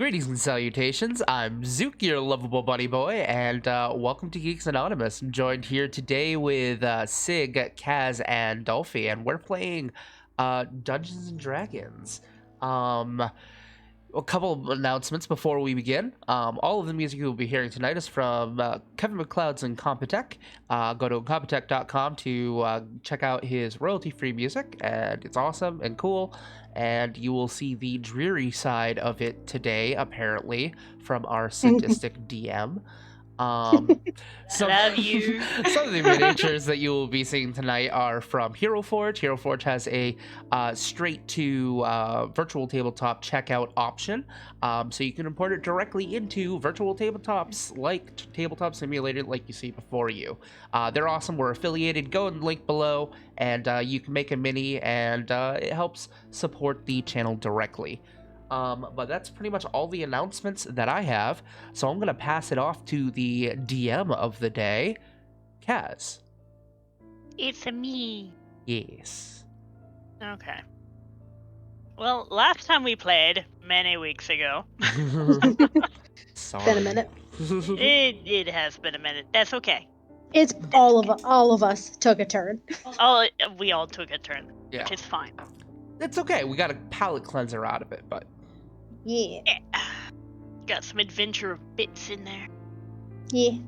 Greetings and salutations. I'm Zook, your lovable buddy boy, and welcome to Geeks Anonymous. I'm joined here today with Sig, Kaz, and Dolphy, and we're playing Dungeons and Dragons. A couple of announcements before we begin. All of the music you will be hearing tonight is from Kevin McLeod's Incompetech. Go to incompetech.com to check out his royalty-free music, and it's awesome and cool. And you will see the dreary side of it today, apparently, from our sadistic DM. Um, some, Love you. some of the miniatures that you will be seeing tonight are from Hero Forge. Hero Forge has a straight to virtual tabletop checkout option, so you can import it directly into virtual tabletops like Tabletop Simulator, like you see before you. They're awesome. We're affiliated. Go and link below, and you can make a mini, and it helps support the channel directly. But that's pretty much all the announcements that I have. So I'm going to pass it off to the DM of the day, Kaz. It's a me. Yes. Okay. Well, last time we played, many weeks ago. Sorry. Been a minute. It has been a minute. That's okay. It's all of us took a turn. We all took a turn, Yeah. which is fine. It's okay. We got a palate cleanser out of it, but Yeah. Got some adventure bits in there. Yeah.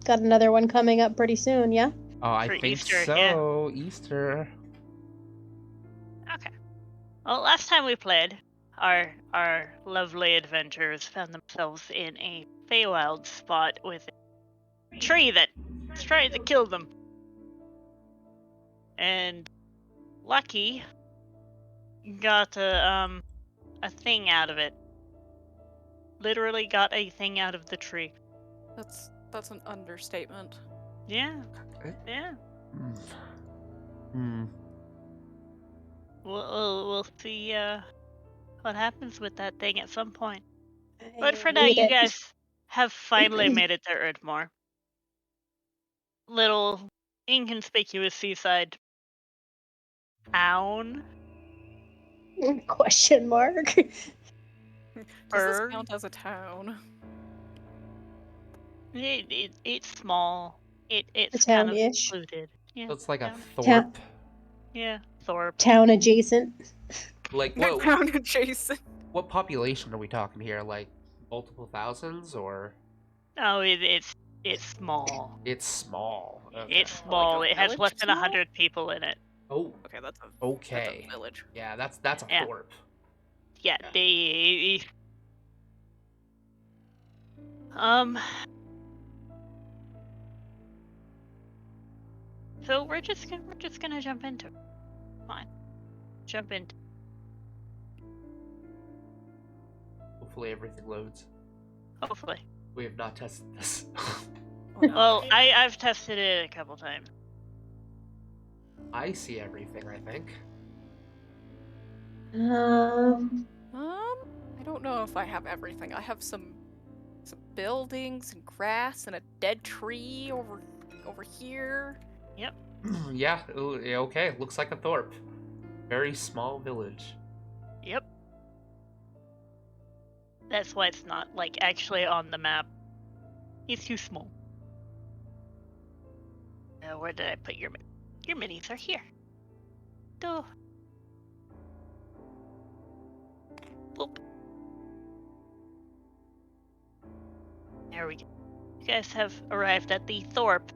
Got another one coming up pretty soon, yeah? oh, I For think Easter, so. Easter. Okay. Well, last time we played, our lovely adventurers found themselves in a Feywild spot with a tree that's trying to kill them. And Lucky got a thing out of it. Literally got a thing out of the tree. That's an understatement. Yeah. Yeah. Hmm. We'll see what happens with that thing at some point. But for now, Need you it. guys have finally made it to Erdmore. Little inconspicuous seaside town. Question mark. Does Bird. this count as a town? It's small. It's A kind of town-ish. secluded. Yeah. So it's like a town. Thorpe. Yeah, Thorpe. Town adjacent. Like, Town adjacent. what population are we talking here? Like, multiple thousands, or? Oh, it's small. It's small. Okay. It's small. Like a It has village less than small? 100 people in it. Oh, Okay, that's okay. a village. Yeah, that's a Yeah. Thorpe. Yeah, they So we're just gonna jump into it. Fine. Jump into Hopefully everything loads. hopefully. We have not tested this. Oh, no. Well, I've tested it a couple times. I see everything, I think. I don't know if I have everything. I have some buildings and grass and a dead tree over here. Yeah, okay. Looks like a Thorpe. Very small village. Yep. That's why it's not like actually on the map. It's too small. Where did I put your minis are here. Go. Boop. There we go. You guys have arrived at the Thorpe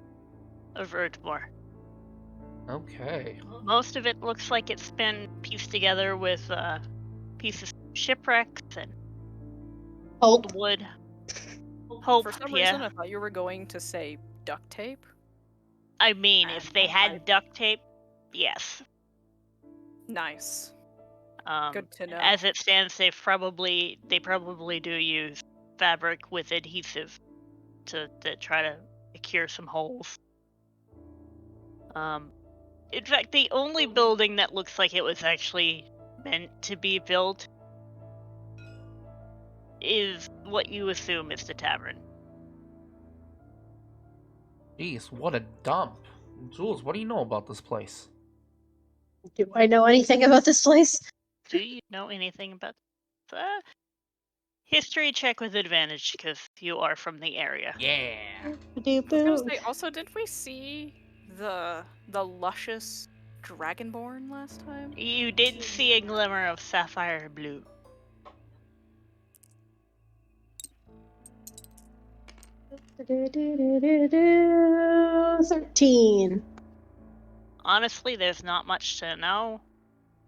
of Erdmore. Okay. Most of it looks like it's been pieced together with pieces of shipwrecks and Hope. old wood. Hope, For some yeah. reason, I thought you were going to say duct tape. I mean, if they had duct tape, yes. Nice. Good to know. As it stands, they probably do use fabric with adhesive to try to cure some holes. In fact, the only building that looks like it was actually meant to be built is what you assume is the tavern. Jeez, what a dump. Jules, what do you know about this place? Do I know anything about this place? Do you know anything about that? History check with advantage because you are from the area. Yeah. I was gonna Doop. say, also, did we see the luscious dragonborn last time? You did see a glimmer of sapphire blue. Boop. 13. Honestly, there's not much to know.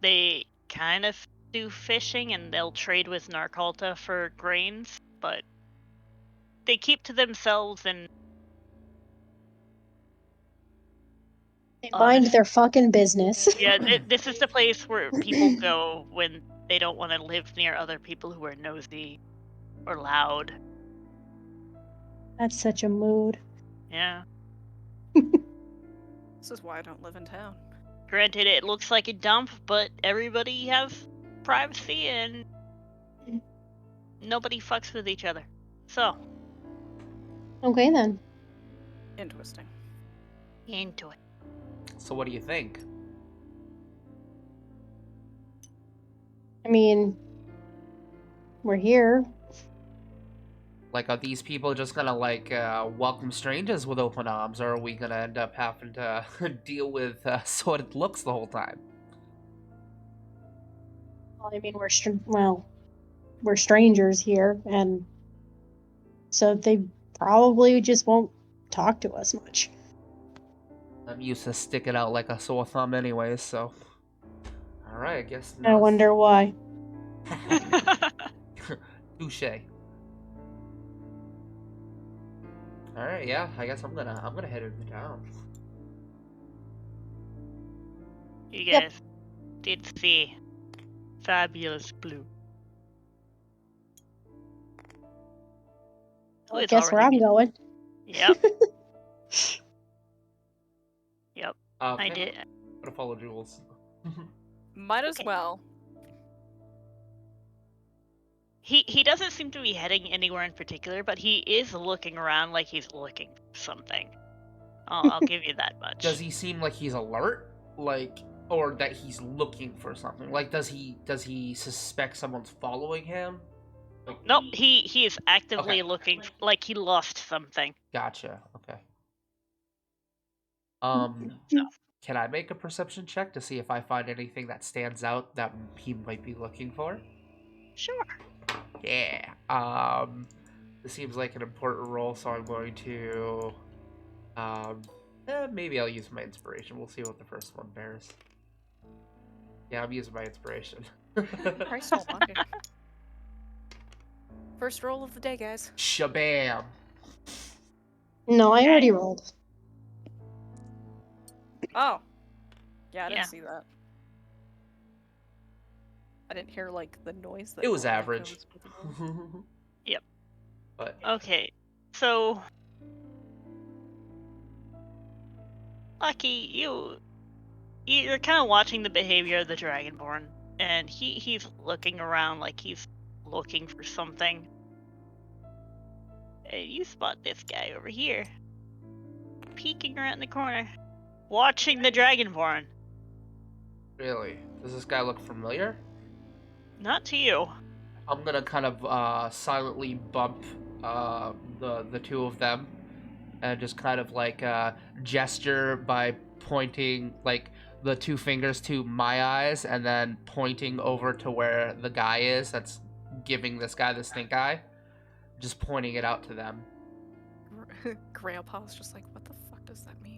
They kind of do fishing and they'll trade with Narkalta for grains, but they keep to themselves and They honest. mind their fucking business. Yeah, this is the place where people go when they don't want to live near other people who are nosy or loud. That's such a mood. Yeah. This is why I don't live in town. Granted, it looks like a dump, but everybody has privacy and nobody fucks with each other. So, Okay then. Interesting. into it. So what do you think? I mean, we're here. Like, are these people just gonna like welcome strangers with open arms, or are we gonna end up having to deal with sordid looks the whole time? Well, I mean, we're strangers here, and so they probably just won't talk to us much. I'm used to sticking out like a sore thumb, anyways. So, all right, I guess. I wonder why. Touche. All right, yeah. I guess I'm gonna head into town. You Yep. guys did see fabulous blue. Well, It's guess where already I'm been- going. Yep. Yep. Okay. I did. I'm gonna follow Jules. Might as Okay. well. He doesn't seem to be heading anywhere in particular, but he is looking around like he's looking for something. I'll give you that much. Does he seem like he's alert, like, or that he's looking for something? Like, does he suspect someone's following him? Like, Nope. He is actively Okay. looking like he lost something. Gotcha. Okay. So Can I make a perception check to see if I find anything that stands out that he might be looking for? sure. Yeah. This seems like an important role, so I'm going to, maybe I'll use my inspiration. We'll see what the first one bears. Yeah, I'm using my inspiration. Christ almighty. First roll of the day, guys. Shabam. No, I already rolled. Oh. Yeah, I didn't Yeah. see that. I didn't hear, like, the noise that It was normally average. goes with the roll. Yep. But Okay. So, Lucky, you're kind of watching the behavior of the Dragonborn, and he's looking around like he's looking for something. And you spot this guy over here, peeking around the corner, watching the Dragonborn. really, does this guy look familiar? Not to you. I'm gonna kind of silently bump the two of them, and just kind of like gesture by pointing like the two fingers to my eyes, and then pointing over to where the guy is that's giving this guy the stink eye, just pointing it out to them. Grandpa's just like, what the fuck does that mean?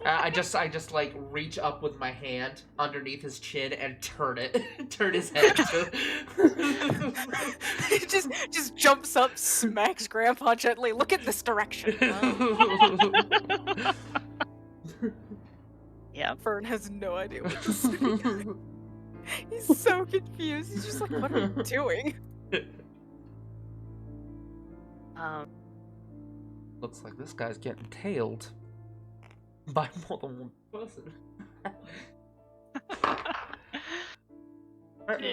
I just like reach up with my hand underneath his chin and turn his head He just jumps up, smacks Grandpa gently. Look at this direction. Yep. Fern has no idea what to say. He's so confused. He's just like, what are you doing? Looks like this guy's getting tailed by more than one person.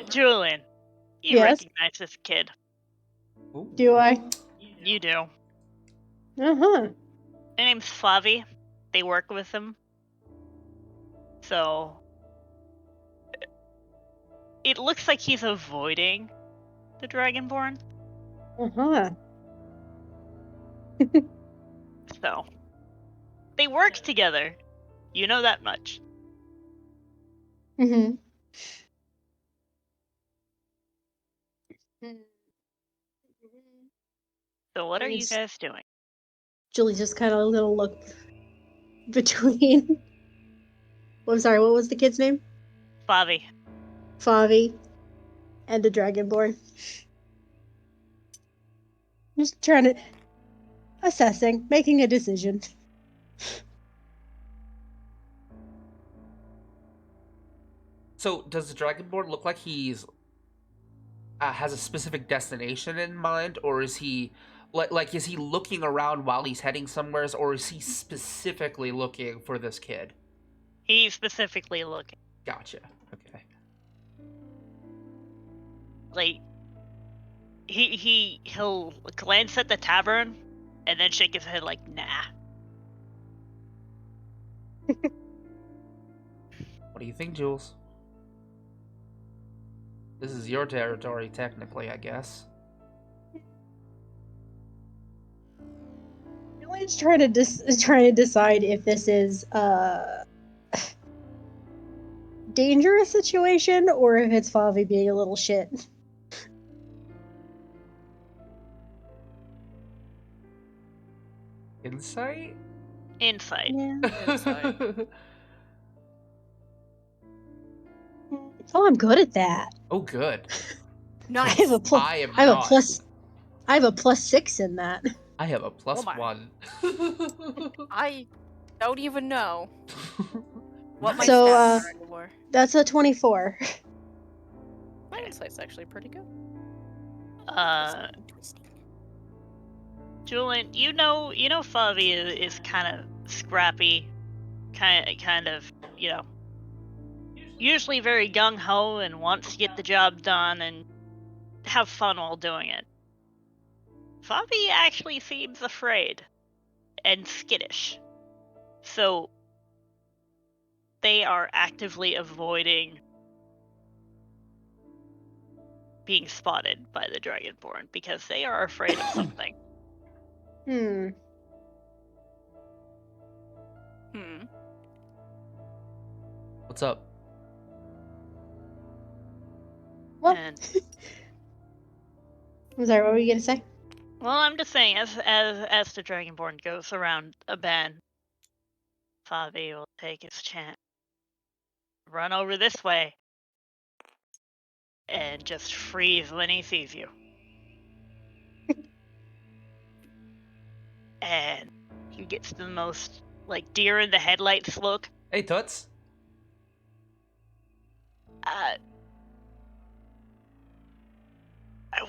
Julian, you Yes? recognize this kid. Ooh. Do I? You do. Uh-huh. Their name's Flavi. They work with him. So it looks like he's avoiding the Dragonborn. Uh-huh. So, they work together. You know that much. Mm-hmm. So what are you Nice. guys doing? Julie just kind of a little look between. I'm sorry, what was the kid's name? Favi. Favi and the Dragonborn. Just trying to assessing, making a decision. So, does the Dragonborn look like he's has a specific destination in mind, or is he like is he looking around while he's heading somewheres, or is he specifically looking for this kid? He's specifically looking. Gotcha. Okay. Like, he'll glance at the tavern and then shake his head like, nah. What do you think, Jules? This is your territory, technically, I guess. Julie's trying to decide if this is dangerous situation or if it's Favi being a little shit. Insight? Insight. Yeah. Insight. Oh, I'm good at that. Oh, good. Nice. I have a plus. I am I have not. a plus. I have a +6 in that. I have a plus Oh my. 1. I don't even know what my So, stats were. That's a 24. My insight's actually pretty good. Interesting. Julian, you know Favi is kind of scrappy, kind of, usually very gung-ho and wants to get the job done and have fun while doing it. Favi actually seems afraid and skittish. So they are actively avoiding being spotted by the Dragonborn because they are afraid of something. What's up? Well, And I'm sorry, what were you gonna say? well, I'm just saying, as the Dragonborn goes around a bend, Favi will take his chance, run over this way, and just freeze when he sees you. And he gets the most, like, deer in the headlights look. Hey, Toots. I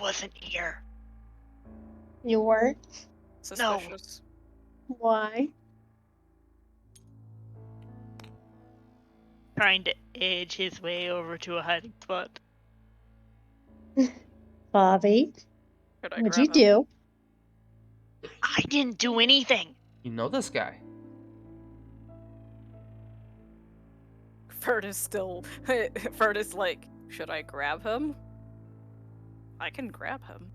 wasn't here. You weren't? Suspicious. Why? Trying to edge his way over to a hiding spot. Bobby, Could I what'd grab you do? I didn't do anything. You know this guy. Ferd is still. Ferd is like, should I grab him? I can grab him.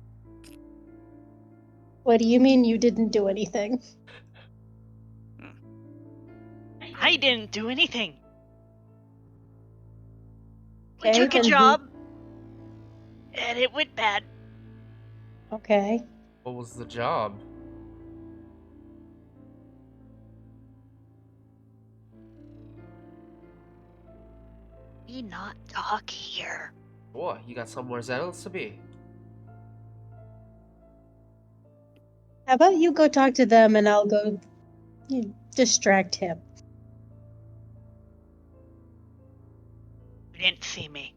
What do you mean you didn't do anything? I didn't do anything. We Okay, took a then who- job, and it went bad. Okay. What was the job? We not talk here. What? You got somewhere else to be? How about you go talk to them and I'll go distract him. You didn't see me.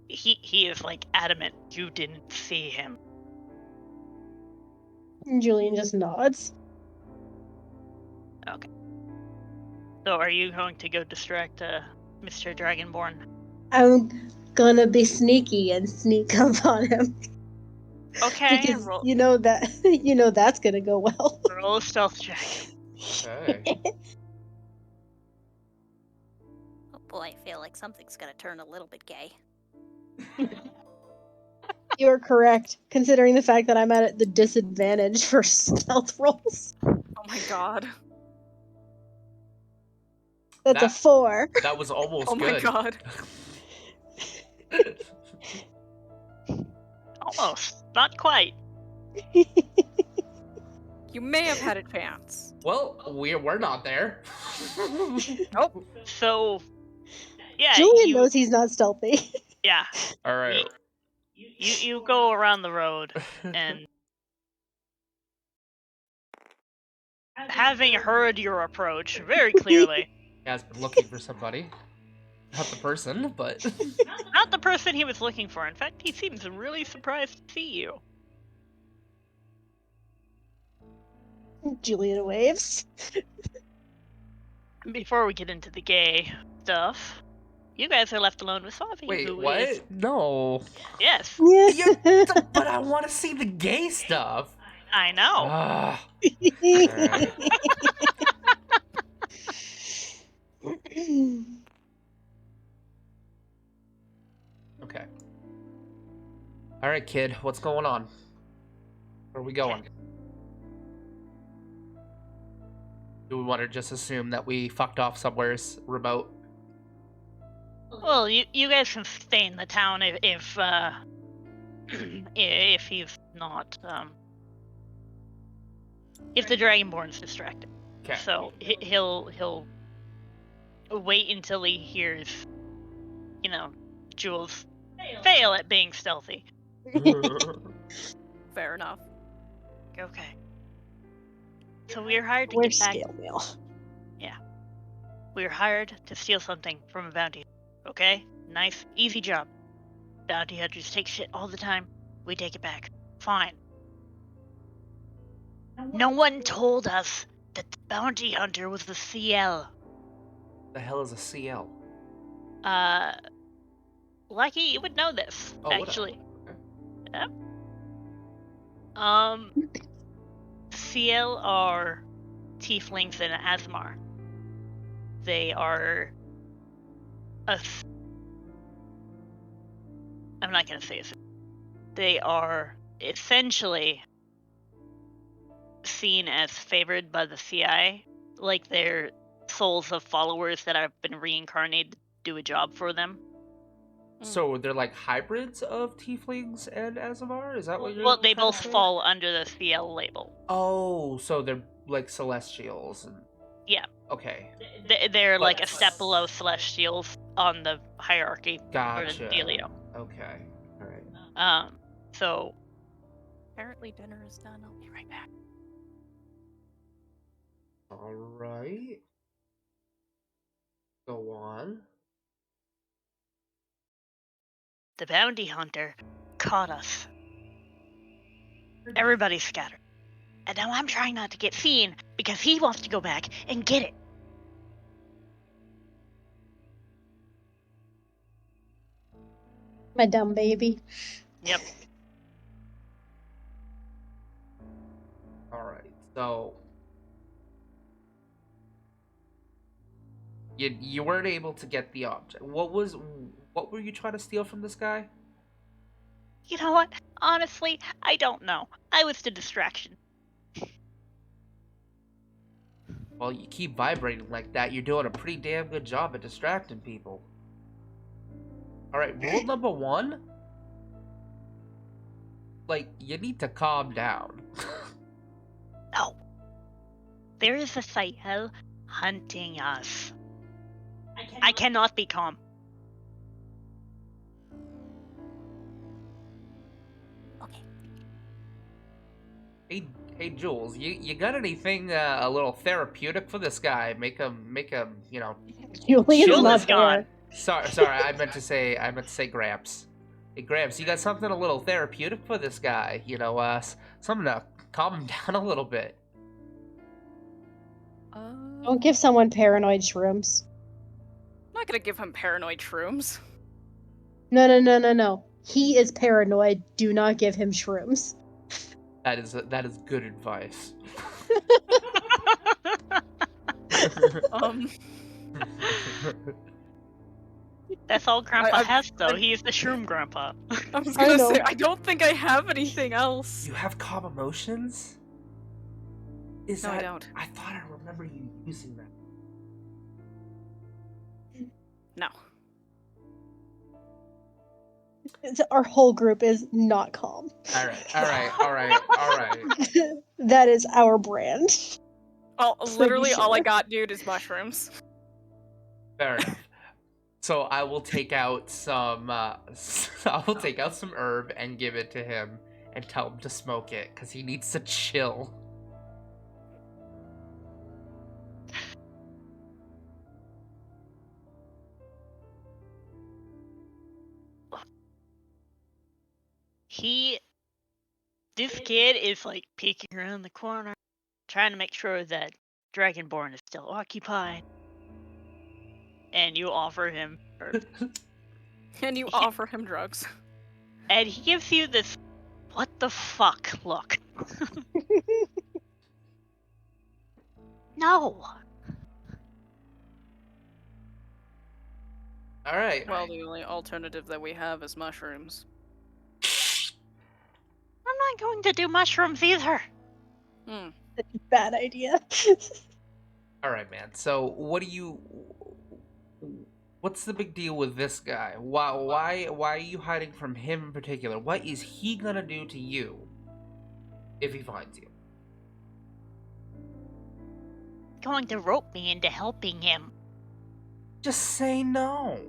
He is like adamant you didn't see him. And Julian just nods. Okay. So are you going to go distract Mr. Dragonborn? I'm gonna be sneaky and sneak up on him. Okay. Because you know that's gonna go well. Roll a stealth check. Okay. Oh boy, I feel like something's gonna turn a little bit gay. You are correct, considering the fact that I'm at the disadvantage for stealth rolls. Oh my god. That's a 4. That was almost Oh my good. god. Almost. Not quite. You may have had a chance. Well, we're not there. Nope. So, yeah, Julian knows he's not stealthy. Yeah, All right. you go around the road, and having heard your approach very clearly, He has been looking for somebody. Not the person, but not the person he was looking for. In fact, he seems really surprised to see you. Julian waves. Before we get into the gay stuff, you guys are left alone with Savi. wait, who what? is- No. Yes, But I want to see the gay stuff. I know. Ah. Alright. Okay. All right, kid. What's going on? Where are we going? Do we want to just assume that we fucked off somewhere remote? Well, you guys can stay in the town if if he's not if the Dragonborn's distracted. Okay. So he'll wait until he hears, Jules fail at being stealthy. Fair enough. Okay. So we are hired to We're get back. scale meal. We are hired to steal something from a bounty. Okay? Nice, easy job. Bounty hunters take shit all the time. We take it back. Fine. No one told us that the bounty hunter was the CL. The hell is a CL? Lucky you would know this, Oh, would I? actually. Okay. Yep. CL are tieflings in Asmar. They are I'm not gonna say it. They are essentially seen as favored by the CI, like they're souls of followers that have been reincarnated to do a job for them. So they're like hybrids of tieflings and Azamar? Is that what you're? Well, they trying to both say? fall under the CL label. Oh, so they're like celestials. And... Yeah. Okay. They're But- like a step below celestials on the hierarchy for Gotcha. the dealio. Okay. All right. So Apparently dinner is done. I'll be right back. All right. Go on. the bounty hunter caught us. Everybody scattered. And now I'm trying not to get seen because he wants to go back and get it. My dumb baby. Yep. All right. So you weren't able to get the object. What were you trying to steal from this guy? You know what? Honestly, I don't know. I was the distraction. Well, you keep vibrating like that. You're doing a pretty damn good job at distracting people. All right, rule number 1. Like, you need to calm down. No. There is a Sahel hunting us. I cannot be calm. Hey, Jules, you got anything a little therapeutic for this guy? Make him, Julian's Jules not is gone. there. Sorry, I meant to say Gramps. Hey, Gramps, you got something a little therapeutic for this guy? Something to calm him down a little bit. Don't give someone paranoid shrooms. I'm not gonna give him paranoid shrooms. No. He is paranoid. Do not give him shrooms. That is good advice. That's all Grandpa I- has, though. He's the shroom Grandpa. I was I gonna know. say, I don't think I have anything else. You have calm emotions? Is No, I that... don't. I thought I remember you using that. No. Our whole group is not calm. All right. That is our brand. Literally all I sure. got, dude, is mushrooms. Fair enough. So I will take out some. I will take out some herb and give it to him, and tell him to smoke it because he needs to chill. This kid is like peeking around the corner, trying to make sure that Dragonborn is still occupied. And you offer him herb. And you offer him drugs. And he gives you this what the fuck look. No. All right. Well, the only alternative that we have is mushrooms. I'm not going to do mushrooms either. Bad idea. All right, man. So what do you? What's the big deal with this guy? Why are you hiding from him in particular? What is he gonna do to you if he finds you? Going to rope me into helping him. Just say no.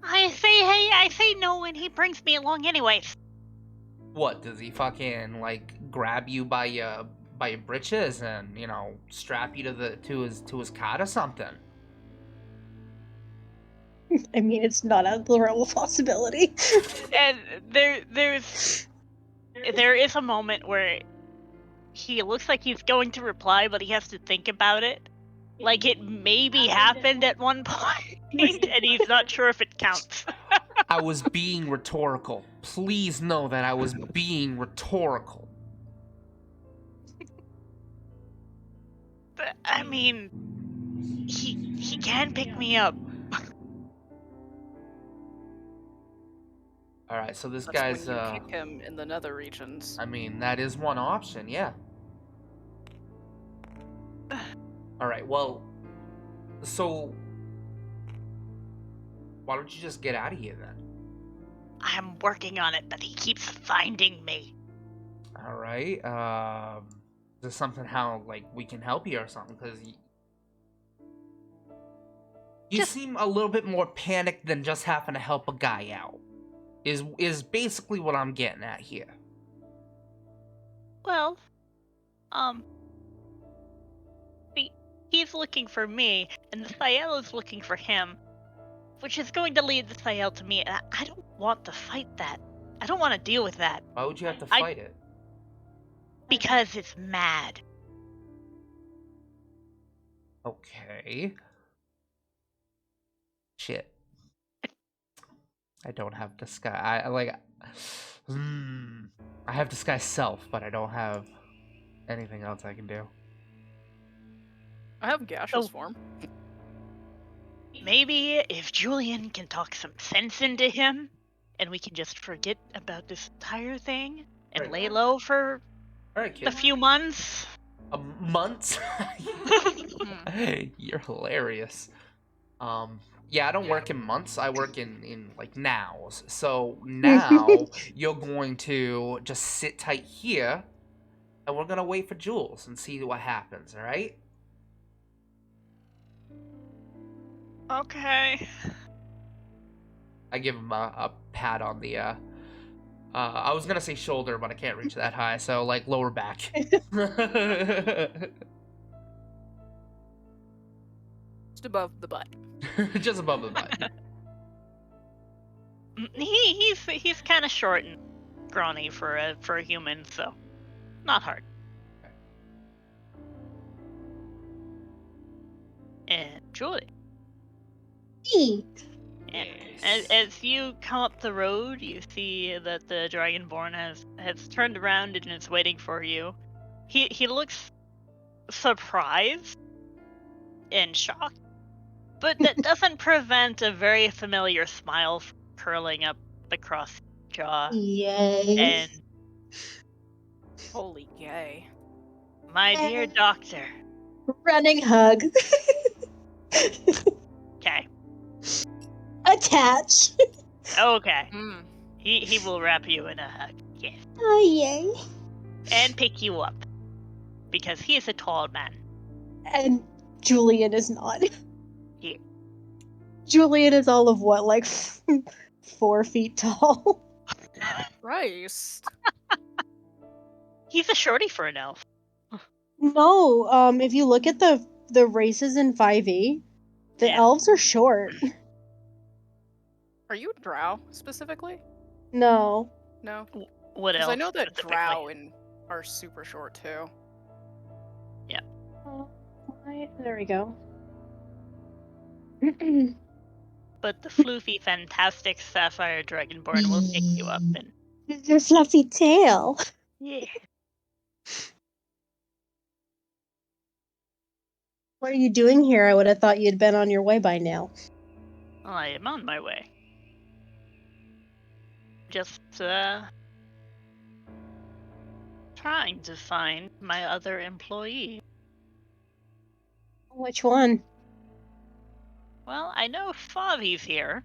I say no, and he brings me along anyways. What, does he fucking like grab you by your britches and, you know, strap you to his cot or something? I mean, it's not out of the realm of possibility. And there is a moment where he looks like he's going to reply, but he has to think about it. Like it maybe happened at one point, and he's not sure if it counts. I was being rhetorical. Please know that I was being rhetorical. But, I mean, he can pick me up. All right, so this That's guy's when you kick him in the nether regions. I mean, that is one option, yeah. All right, well, so why don't you just get out of here then? I'm working on it, but he keeps finding me. All right. Is there something how like we can help you or something? Because you seem a little bit more panicked than just having to help a guy out. Is basically what I'm getting at here. Well, he's looking for me, and the Thael is looking for him, which is going to lead the Thael to me, and I don't want to fight that. I don't want to deal with that. Why would you have to fight it? Because it's mad. Okay. Shit. I don't have disguise. I have disguise self, but I don't have anything else I can do. I have gaseous form. Maybe if Julian can talk some sense into him, and we can just forget about this entire thing and Right. lay low for All right, a kid. few months. A month? You're hilarious. Yeah, I don't work in months. I work in like nows. So now you're going to just sit tight here, and we're gonna wait for Jules and see what happens. All right? Okay. I give him a pat on the I was gonna say shoulder, but I can't reach that high, so like lower back. Just above the butt. Just above the butt. He's kind of short and scrawny for a human, so not hard. And Julie. Me. As you come up the road, you see that the Dragonborn has turned around and is waiting for you. He looks surprised and shocked, But that doesn't prevent a very familiar smile from curling up across the jaw. Yay. And Holy gay. my dear doctor. Running hug. Okay. Attach. Okay. Mm. He will wrap you in a hug. Yes. Oh, yay. And pick you up. Because he is a tall man. And Julian is not. Yeah. Julian is all of what, like 4 feet tall? Christ. He's a shorty for an elf. No, if you look at the races in 5e, the Yeah. elves are short. Are you a drow specifically? No. No. What Because else? I know that specifically? drow are super short too. There we go. But the floofy, fantastic sapphire dragonborn will pick you up and Your fluffy tail. yeah. What are you doing here? I would have thought you'd been on your way by now. I am on my way. Just trying to find my other employee. Which one? Well, I know Favi's here.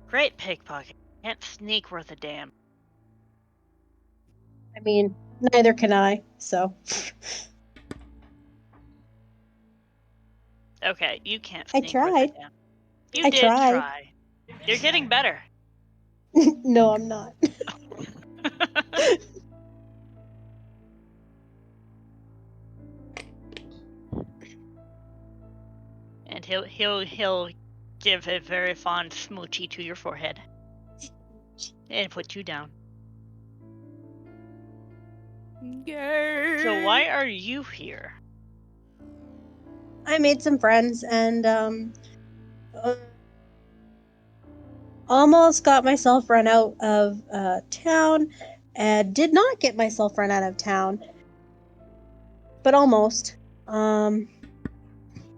Great pickpocket. Can't sneak worth a damn. I mean, neither can I, so. Okay, you can't I sneak worth a tried. damn. You I did tried. try. You're getting better. No, I'm not. And he'll give a very fond smoochy to your forehead. And put you down. Yay! So why are you here? I made some friends and almost got myself run out of town, and did not get myself run out of town, but almost.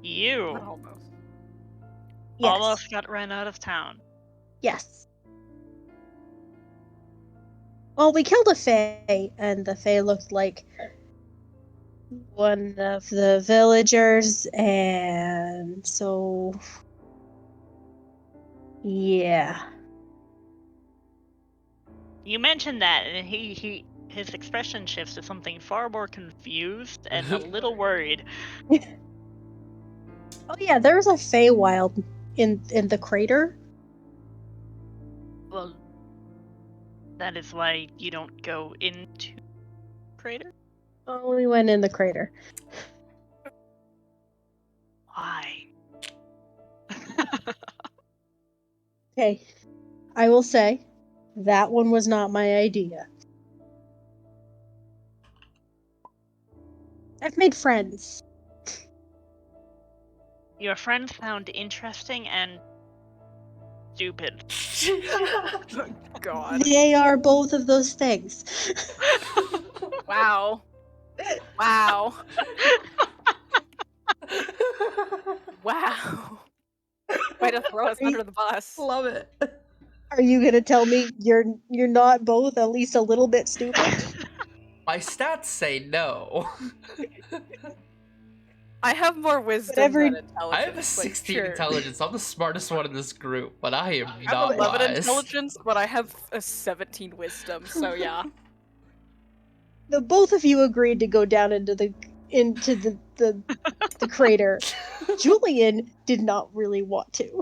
You Almost. Yes. almost got run out of town. Yes. Well, we killed a fae, and the fae looked like one of the villagers, and so yeah. You mentioned that, and his expression shifts to something far more confused and a little worried. Oh yeah, there was a Feywild in the crater. Well, that is why you don't go into crater. Oh, we went in the crater. Why? Okay, I will say that one was not my idea. I've made friends. Your friends sound interesting and stupid. God. They are both of those things. Wow. Wow. Wow. Way to throw us under the bus. Love it. Are you gonna tell me you're not both at least a little bit stupid? My stats say no. I have more wisdom Whatever- than intelligence. I have a but 16 sure. intelligence. I'm the smartest one in this group, but I am I not have 11 wise. intelligence, but I have a 17 wisdom, so yeah. The both of you agreed to go down into the crater. Julian did not really want to.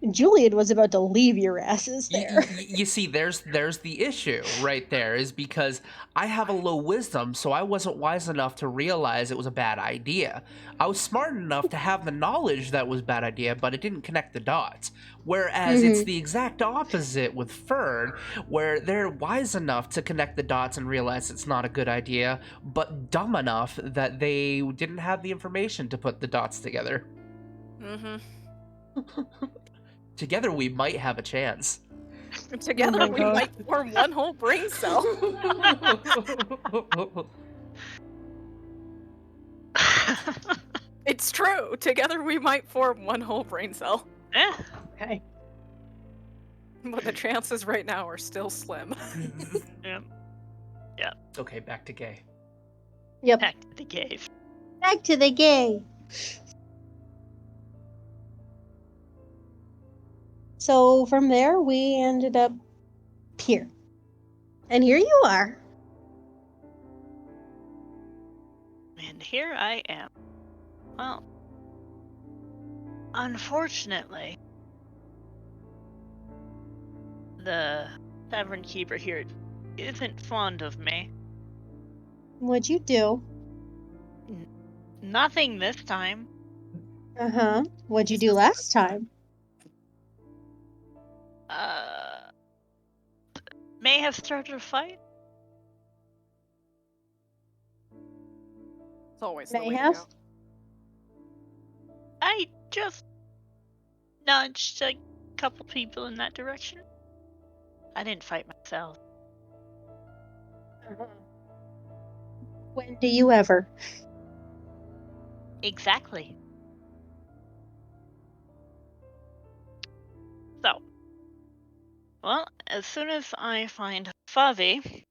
And Julian was about to leave your asses there. You see, there's the issue right there, is because I have a low wisdom, so I wasn't wise enough to realize it was a bad idea. I was smart enough to have the knowledge that was a bad idea, but it didn't connect the dots. Whereas it's the exact opposite with Fern, where they're wise enough to connect the dots and realize it's not a good idea, but dumb enough that they didn't have the information to put the dots together. Mm-hmm. Together we might have a chance. Together my we God. might form one whole brain cell. It's true. Together we might form one whole brain cell. Eh, Okay. But the chances right now are still slim. yeah, Okay, back to gay. Yep. back to the cave. Back to the gay. So from there, we ended up here. And here you are. And here I am. Well, unfortunately, the tavern keeper here isn't fond of me. What'd you do? Nothing this time. Uh-huh. What'd you do last time? May have started a fight. It's always the May way to have? go. I just nudged a couple people in that direction. I didn't fight myself. Uh-huh. When do you ever? Exactly. So, well, as soon as I find Favi,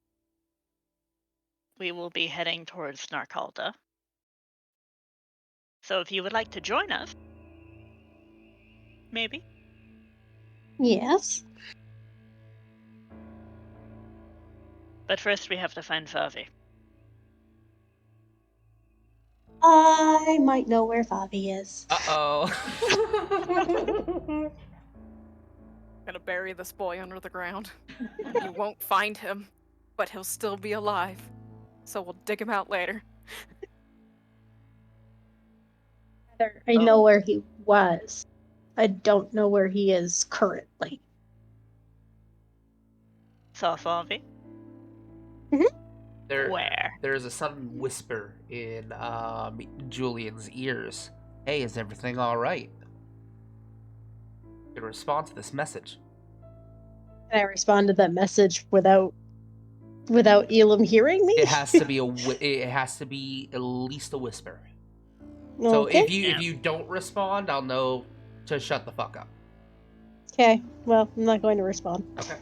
we will be heading towards Narkalta. So if you would like to join us, maybe. Yes. But first we have to find Favi. I might know where Fabi is. Uh-oh. Gonna bury this boy under the ground. You won't find him, but he'll still be alive. So we'll dig him out later. I know where he was. I don't know where he is currently. Saw Favi? Where? There's a sudden whisper in Julian's ears. Hey, is everything all right? In response to this message. Can I respond to that message without Elam hearing me? It has to be it has to be at least a whisper. So Okay. if you don't respond, I'll know to shut the fuck up. Okay. Well, I'm not going to respond. Okay.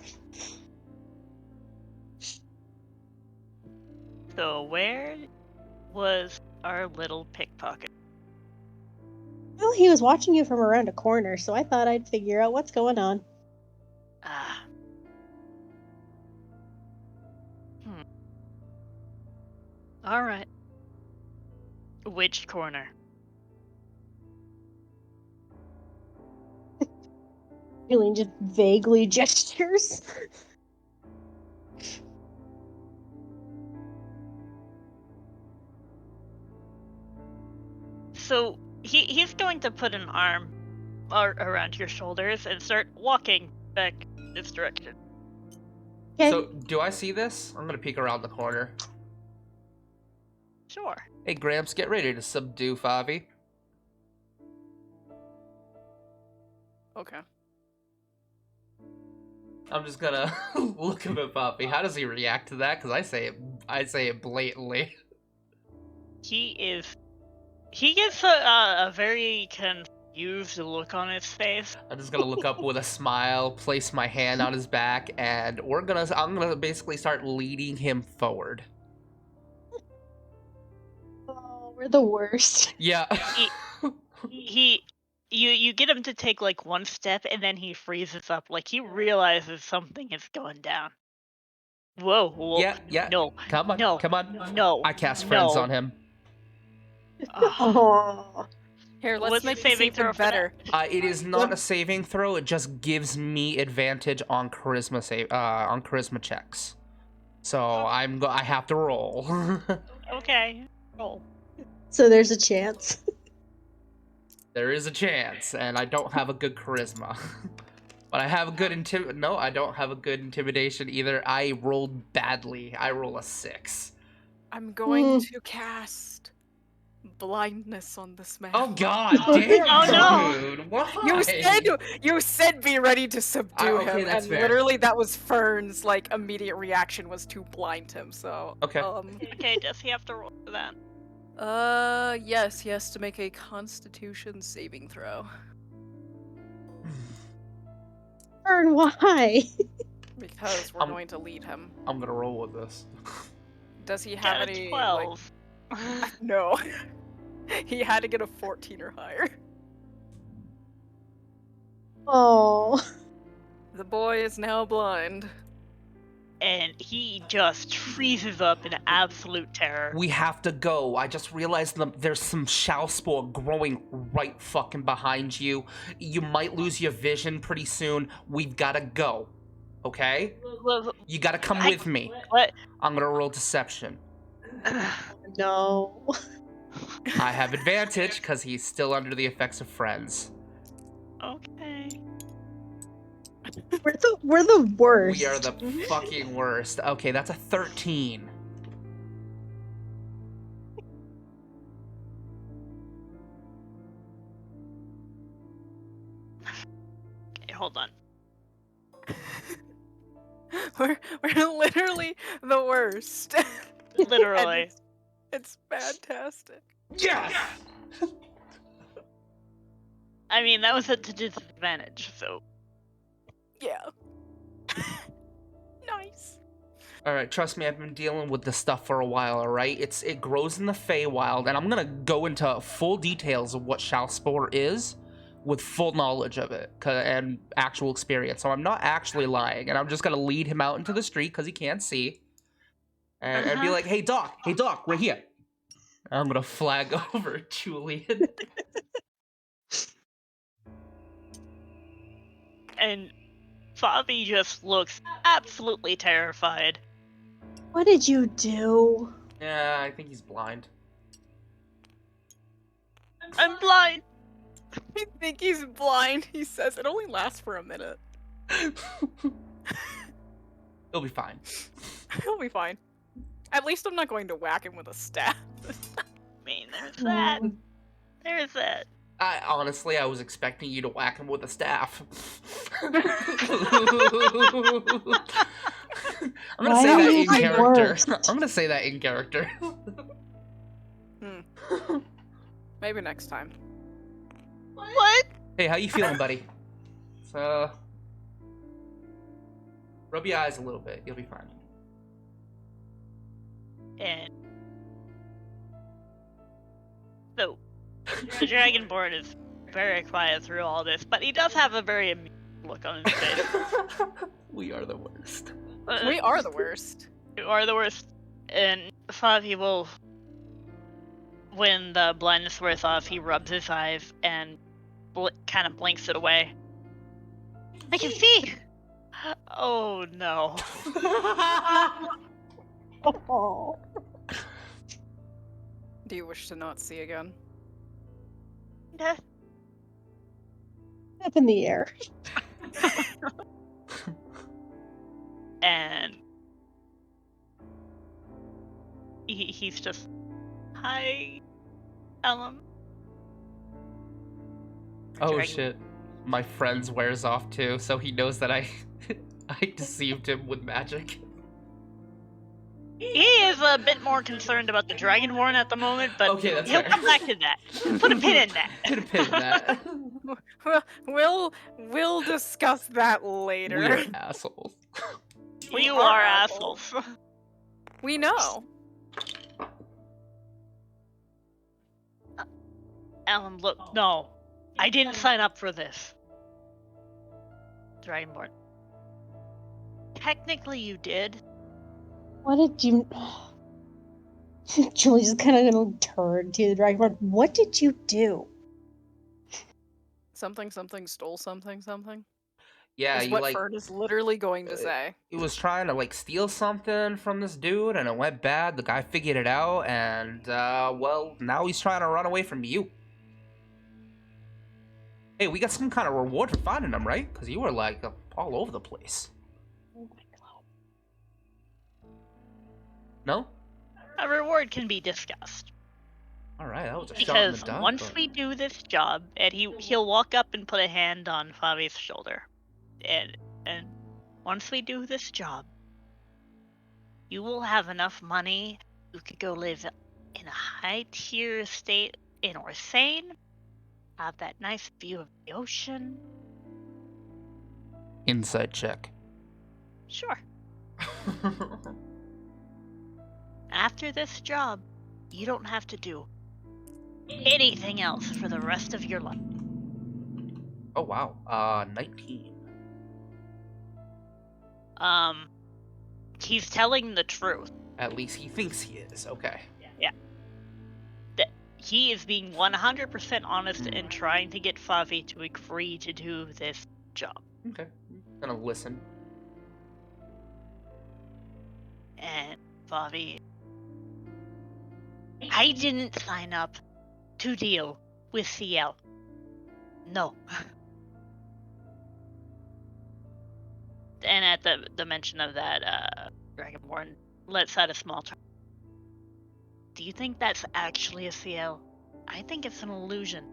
So where was our little pickpocket? Well, he was watching you from around a corner, so I thought I'd figure out what's going on. Ah. Alright. Which corner? Julian just vaguely gestures. So he's going to put an arm around your shoulders and start walking back this direction. Okay. So do I see this? I'm gonna peek around the corner. Sure. Hey Gramps, get ready to subdue Favi. Okay. I'm just gonna look him at Favi. How does he react to that? Because I say it blatantly. He gets a very confused look on his face. I'm just gonna look up with a smile, place my hand on his back, and I'm gonna basically start leading him forward. Oh, we're the worst. Yeah. You get him to take like one step and then he freezes up, like he realizes something is going down. Whoa. Yeah. No. Come on. No. Come on. No. I cast friends no. on him. Oh. Here, let's What's make the this saving even throw for better. It is not a saving throw. It just gives me advantage on charisma checks. So I have to roll. Okay. Roll. So there's a chance. There is a chance, and I don't have a good charisma. But I have a good No, I don't have a good intimidation either. I rolled badly. I roll a 6. I'm going to cast blindness on this man. Oh god, damn, Oh, no. dude. Why? You said be ready to subdue Okay, him, that's and fair. literally that was Fern's like immediate reaction was to blind him. So Okay. Okay, does he have to roll for that? Yes, he has to make a Constitution saving throw. Burn, why? Because we're going to lead him. I'm gonna roll with this. Does he have Got a any, 12. No. He had to get a 14 or higher. Oh. The boy is now blind. And he just freezes up in absolute terror. We have to go. I just realized there's some Shao spore growing right fucking behind you. You might lose your vision pretty soon. We've gotta go. Okay? You gotta come with me. What? I'm gonna roll deception. No. I have advantage because he's still under the effects of friends. Okay. We're the worst. We are the fucking worst. Okay, that's a 13. Okay, hold on. We're literally the worst. Literally. It's fantastic. Yes! I mean, that was at the disadvantage, so. Yeah. Nice. Alright, trust me, I've been dealing with this stuff for a while, alright? It grows in the Feywild, and I'm gonna go into full details of what Shao Spore is with full knowledge of it and actual experience. So I'm not actually lying, and I'm just gonna lead him out into the street because he can't see. And be like, hey Doc, we're here. I'm gonna flag over Julian. And Fabi just looks absolutely terrified. What did you do? Yeah, I think he's blind. I'm blind! I think he's blind. He says it only lasts for a minute. He'll be fine. He'll be fine. At least I'm not going to whack him with a staff. I mean, there's that. Mm. There's that. Honestly, I was expecting you to whack him with a staff. I'm gonna Why say are that you in the character. worst? I'm gonna say that in character. Maybe next time. What? Hey, how you feeling, buddy? So, rub your eyes a little bit. You'll be fine. And so the Dragonborn is very quiet through all this, but he does have a very amused look on his face. We are the worst. We are the worst. You are the worst. And Favi will, when the blindness wears off, he rubs his eyes and kind of blinks it away. I can see! Oh no. Oh. Do you wish to not see again? Up in the air. And he's just, hi, Ellum. Oh Dragon. shit. My friends wears off too, so he knows that I deceived him with magic. He is a bit more concerned about the Dragonborn at the moment, but Okay, that's he'll fair. come back to that. Put a pin in that. Put a pin in that. We'll discuss that later. We are assholes. We are assholes. We know. Ellum, look, no. I didn't sign up for this. Dragonborn. Technically you did. What did you... Julie's just kind of gonna turn to the Dragonborn. What did you do? Something stole something. Yeah, Is you what like Fern is literally going to say. he was trying to like steal something from this dude and it went bad. The guy figured it out and well, now he's trying to run away from you. Hey, we got some kind of reward for finding him, right? Because you were like all over the place. Oh my god. No? A reward can be discussed. Alright, that was a shot in Because the dark. once but- we do this job, and he'll walk up and put a hand on Fabi's shoulder. And once we do this job, you will have enough money, you could go live in a high-tier state in Orsane, have that nice view of the ocean. Insight check. Sure. After this job, you don't have to do anything else for the rest of your life. Oh wow. 19. He's telling the truth. At least he thinks he is. Okay. Yeah. He is being 100% honest and trying to get Favi to agree to do this job. Okay. Gonna listen. And Favi, I didn't sign up to deal with CL. No. And at the mention of that, Dragonborn lets out a small turn. Do you think that's actually a CL? I think it's an illusion.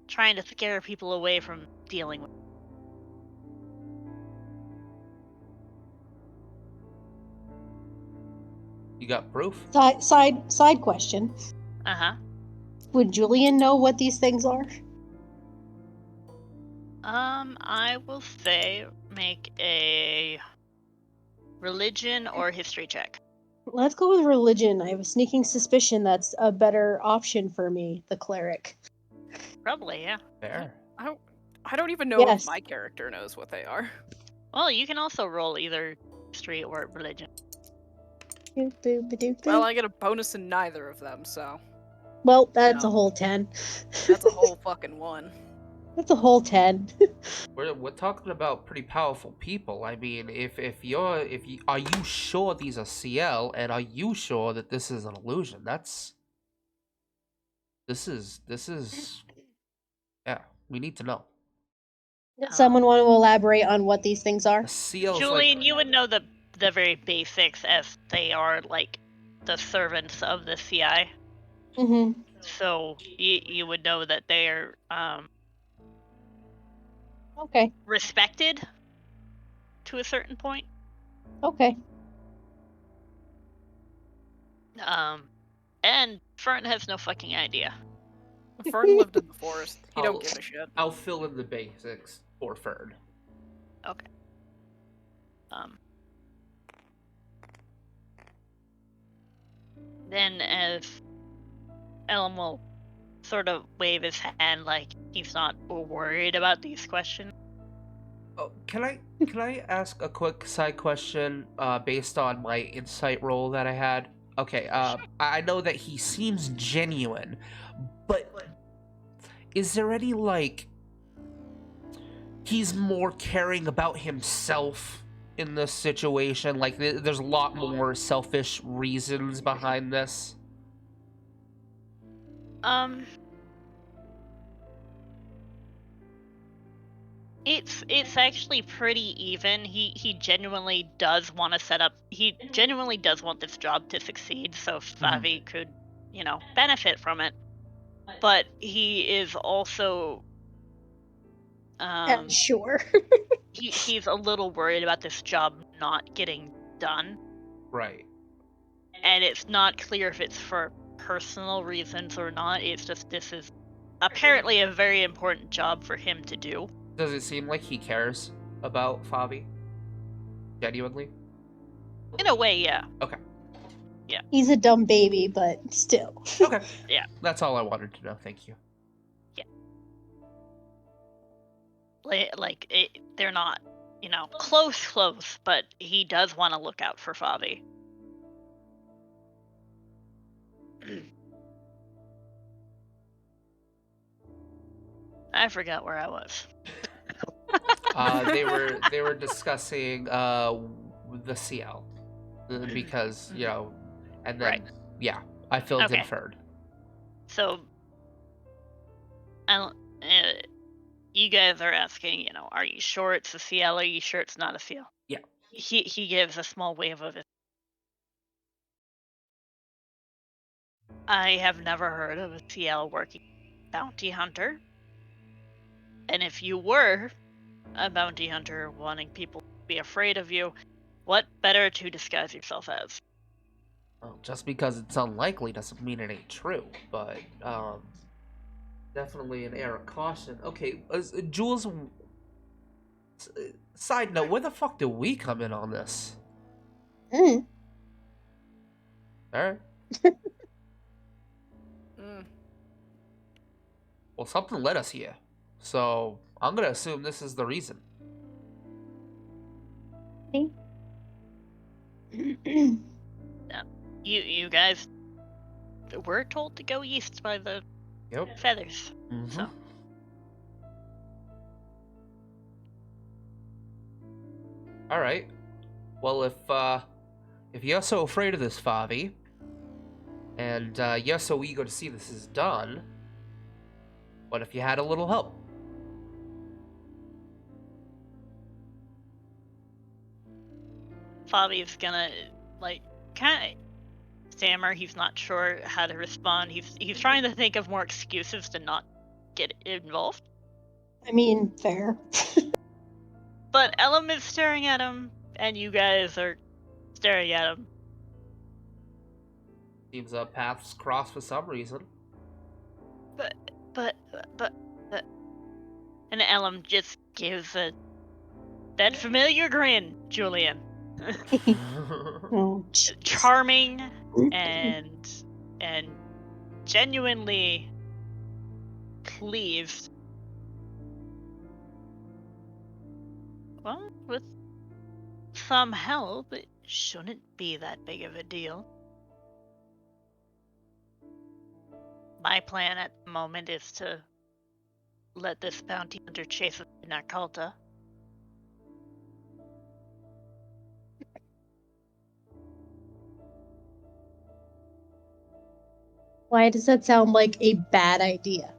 Trying to scare people away from dealing with. You got proof? Side question. Uh-huh. Would Julian know what these things are? I will say make a religion or history check. Let's go with religion. I have a sneaking suspicion that's a better option for me, the cleric. Probably, yeah. Fair. I don't even know Yes. if my character knows what they are. Well, you can also roll either history or religion. Well, I get a bonus in neither of them, so Well, that's No. a whole 10. that's a whole fucking one. That's a whole 10. We're talking about pretty powerful people. I mean, if you are you sure these are CL, and are you sure that this is an illusion? This is yeah. We need to know. Someone want to elaborate on what these things are? A CL is Julian, like you would know the very basics as they are like the servants of the CI. Mm-hmm. So you would know that they're Okay. respected to a certain point. Okay. And Fern has no fucking idea. Fern lived in the forest. He I'll- don't give a shit. I'll fill in the basics for Ferd. Okay. Then as Ellen will sort of wave his hand like he's not worried about these questions. Oh, can I ask a quick side question based on my insight roll that I had? Okay, I know that he seems genuine, but is there any like he's more caring about himself in this situation? Like there's a lot more selfish reasons behind this. It's actually pretty even. He genuinely does want to set up. He genuinely does want this job to succeed, so Favi could, benefit from it. But he is also, Sure. he's a little worried about this job not getting done, Right. and it's not clear if it's for personal reasons or not. It's just this is apparently a very important job for him to do. Does it seem like he cares about Favi? Genuinely? In a way, yeah. Okay. He's a dumb baby, but still. Okay. Yeah. That's all I wanted to know. Thank you. Like they're not, close, but he does want to look out for Favi. I forgot where I was. They were discussing the CL because and then Right. yeah, I filled Okay. in Ferd. So, you guys are asking, are you sure it's a CL? Are you sure it's not a CL? Yeah. He gives a small wave of it. I have never heard of a CL working bounty hunter. And if you were a bounty hunter wanting people to be afraid of you, what better to disguise yourself as? Well, just because it's unlikely doesn't mean it ain't true, but definitely an air of caution. Okay, Jules. Side note: where the fuck do we come in on this? Mm. All right. Mm. Well, something led us here, so I'm gonna assume this is the reason. You guys were told to go east by the Yep. feathers. Mm-hmm. So All right. Well, if you're so afraid of this, Favi, and you're so eager to see this is done, what if you had a little help? Fabi's gonna like kind of stammer. He's not sure how to respond. He's trying to think of more excuses to not get involved. I mean, fair. But Ellum is staring at him, and you guys are staring at him. Seems paths cross for some reason. But, and Ellum just gives that familiar grin, Julian. Oh, jeez. Charming and genuinely pleased. Well, with some help, it shouldn't be that big of a deal. My plan at the moment is to let this bounty hunter chase us to Nakalta. Why does that sound like a bad idea?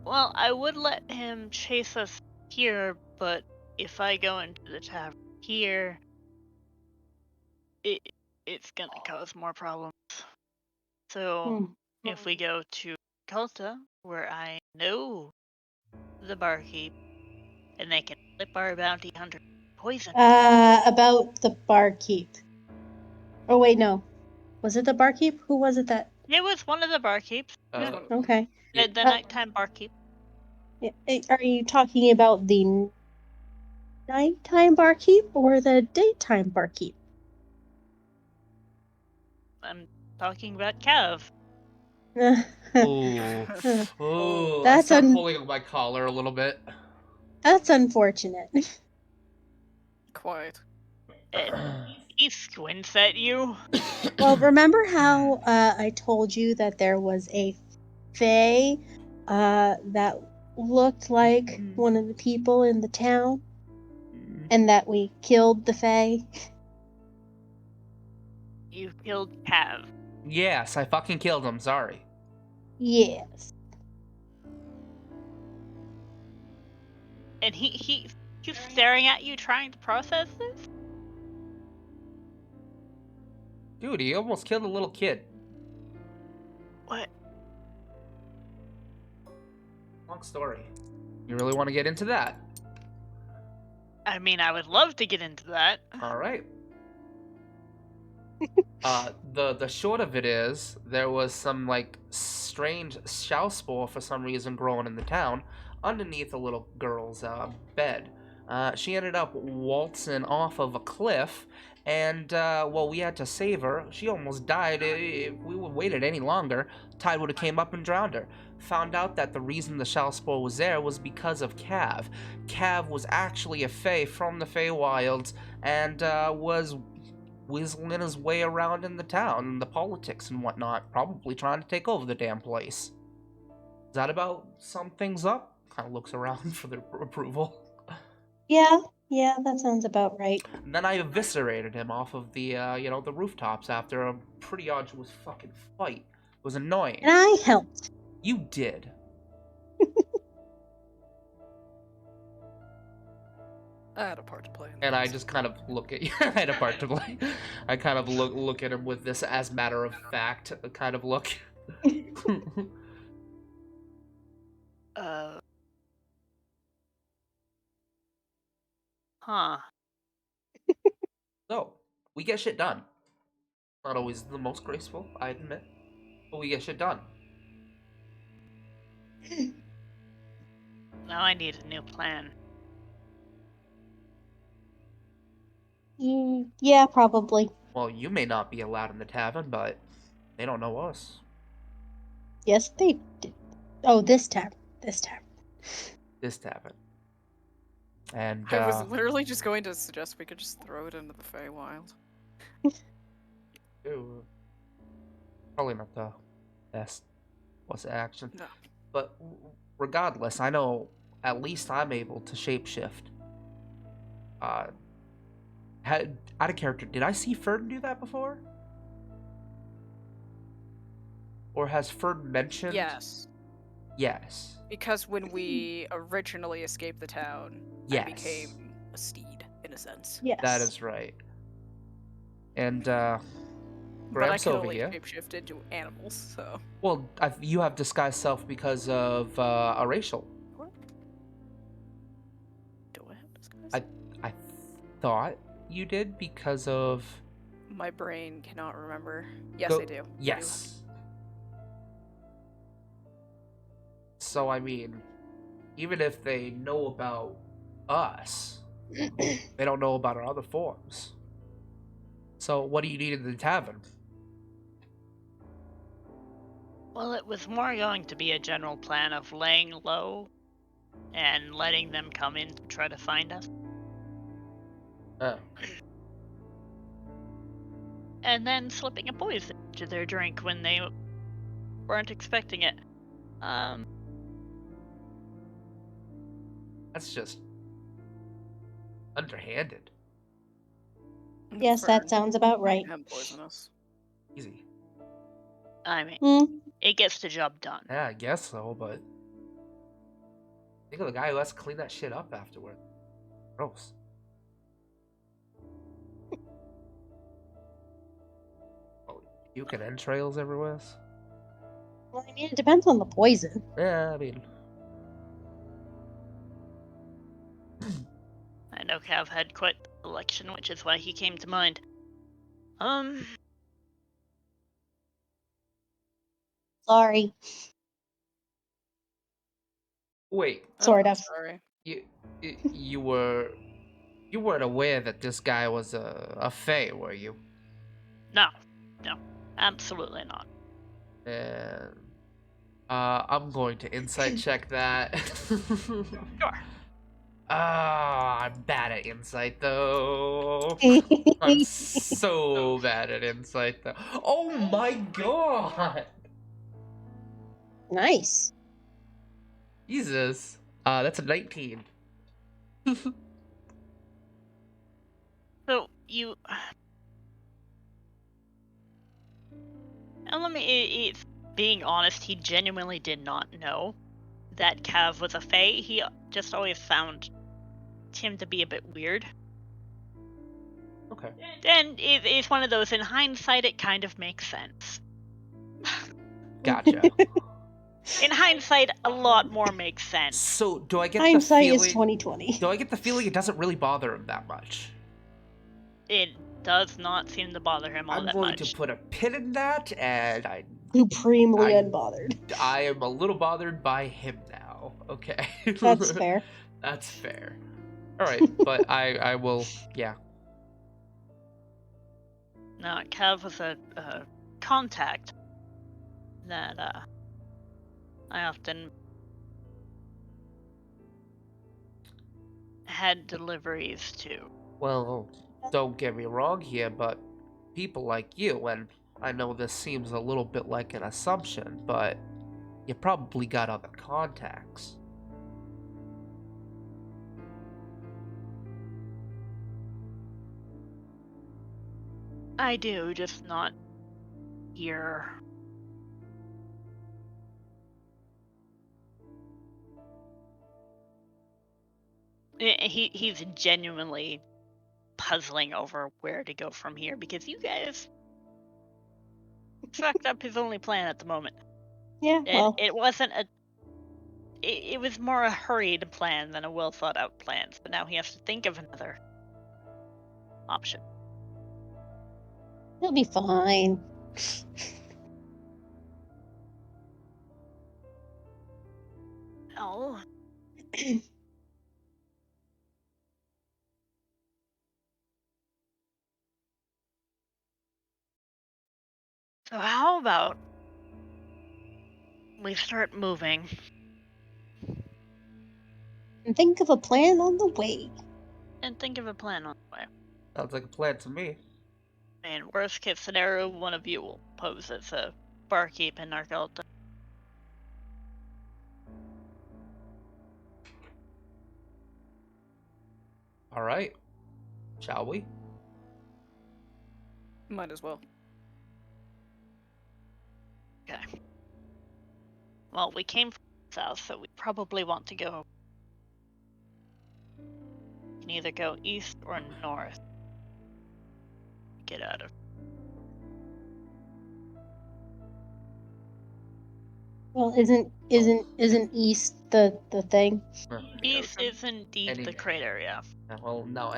Well, I would let him chase us here, but if I go into the tavern here, it's gonna cause more problems. So if we go to Kulta, where I know the barkeep, and they can flip our bounty hunter poison. About the barkeep. Oh wait, no. Was it the barkeep? Who was it that? It was one of the barkeeps. Okay. Yeah. The nighttime barkeep. Are you talking about the nighttime barkeep or the daytime barkeep? I'm talking about Cav. Ooh. Ooh. I That's start pulling on my collar a little bit. That's unfortunate. Quite. He squints at you. Well, remember how I told you that there was a fae that looked like one of the people in the town, and that we killed the fae? You killed Cav. Yes, I fucking killed him. Sorry. Yes. And he's staring at you trying to process this? Dude, he almost killed a little kid. What? Long story. You really want to get into that? I mean, I would love to get into that. All right. The short of it is there was some like strange shell spore for some reason growing in the town underneath a little girl's bed. She ended up waltzing off of a cliff, and well, we had to save her. She almost died. If we would waited any longer, tide would have came up and drowned her. Found out that the reason the shell spore was there was because of Cav. Cav was actually a fae from the Feywilds and was whistling his way around in the town and the politics and whatnot, probably trying to take over the damn place. Does that about sum things up? Kind of looks around for the approval. Yeah, that sounds about right. And then I eviscerated him off of the, the rooftops after a pretty arduous fucking fight. It was annoying. And I helped. You did. I had a part to play in And I this. just kind of look at you. I had a part to play. I kind of look at him with this as matter of fact kind of look. Huh. So, we get shit done. Not always the most graceful, I admit, but we get shit done. Now I need a new plan. Yeah, probably. Well, you may not be allowed in the tavern, but they don't know us. Yes, they did. Oh, this time. This time. This tavern. And, I was literally just going to suggest we could just throw it into the Feywild. ew, probably not the best course of action. No. But regardless, I know at least I'm able to shapeshift. Out of character, did I see Ferd do that before? Or has Ferd mentioned? Yes. Yes. Because when we originally escaped the town, I Yes. became a steed, in a sense. Yes. That is right. And, But I Gramps can over only here. shapeshift into animals, so. Well, you have disguised self because of a racial. Do I have disguise? I thought you did because of. My brain cannot remember. Yes, I do. Yes. So, I mean, even if they know about us, they don't know about our other forms. So, what do you need in the tavern? Well, it was more going to be a general plan of laying low and letting them come in to try to find us. Oh. And then slipping a poison into their drink when they weren't expecting it. That's just underhanded. Yes, that Fern, sounds about right. I'm poisonous. Easy. I mean, Hmm. it gets the job done. Yeah, I guess so, but think of the guy who has to clean that shit up afterward. Gross. Oh, you can entrails everywhere. Well, I mean, it depends on the poison. Yeah, I mean, I know Cav had quite the selection, which is why he came to mind. Sorry. wait. Sort I'm of. sorry. You weren't aware that this guy was a Fey, were you? No, absolutely not. And I'm going to insight check that. Sure. I'm bad at insight though. I'm so bad at insight though. Oh my god! Nice. Jesus. That's a 19. So you. And it's being honest, he genuinely did not know that Cav was a Fae. He just always found him to be a bit weird. Okay. And it's one of those, in hindsight, it kind of makes sense. Gotcha. In hindsight, a lot more makes sense. So, do I get Hindsight the is feeling? 2020. Do I get the feeling it doesn't really bother him that much? It does not seem to bother him all I'm that going much. to put a pin in that, and Supremely I- unbothered. I am a little bothered by him now. Okay. That's fair. That's fair. All right, but I will. Yeah. No, Cav was a contact that I often had deliveries to. Well, don't get me wrong here, but people like you, and I know this seems a little bit like an assumption, but you probably got other contacts. I do, just not here. He's genuinely puzzling over where to go from here because you guys fucked up his only plan at the moment. Yeah, well. It wasn't a. It was more a hurried plan than a well thought out plan. So now he has to think of another option. He'll be fine. Oh. So how about we start moving? And think of a plan on the way. And think of a plan on the way. Sounds like a plan to me. And worst case scenario, one of you will pose as a barkeep in Nargalta. All right. Shall we? Might as well. Okay. Well, we came from the south, so we probably want to go. You can either go east or north. Get out of. Well, isn't east the thing? East is indeed the crate area. Well, no.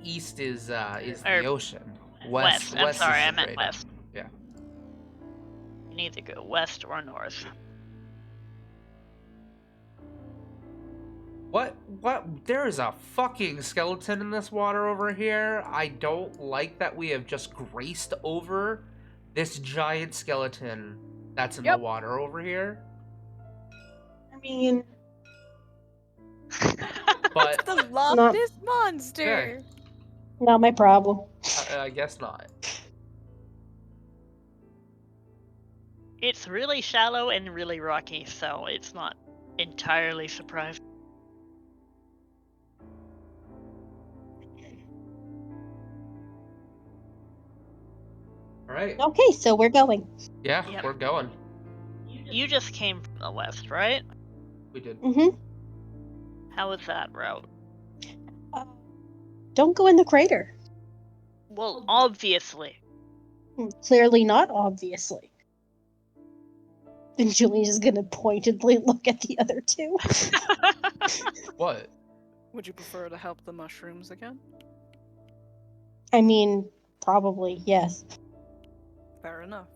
East is Or the ocean. West. I'm West sorry, is I the meant crater. west. Yeah. You can either go west or north. What? There is a fucking skeleton in this water over here. I don't like that we have just graced over this giant skeleton that's in the Yep. water over here. I mean, But The Loch Not- Ness monster. not my problem. I guess not. It's really shallow and really rocky, so it's not entirely surprising. All right. Okay, so we're going. Yeah, Yep. we're going. You just came from the west, right? We did. Mm-hmm. How was that route? Don't go in the crater. Well, obviously. Clearly not, obviously. And Julian's just gonna pointedly look at the other two. What? Would you prefer to help the mushrooms again? I mean, probably, yes. Fair enough.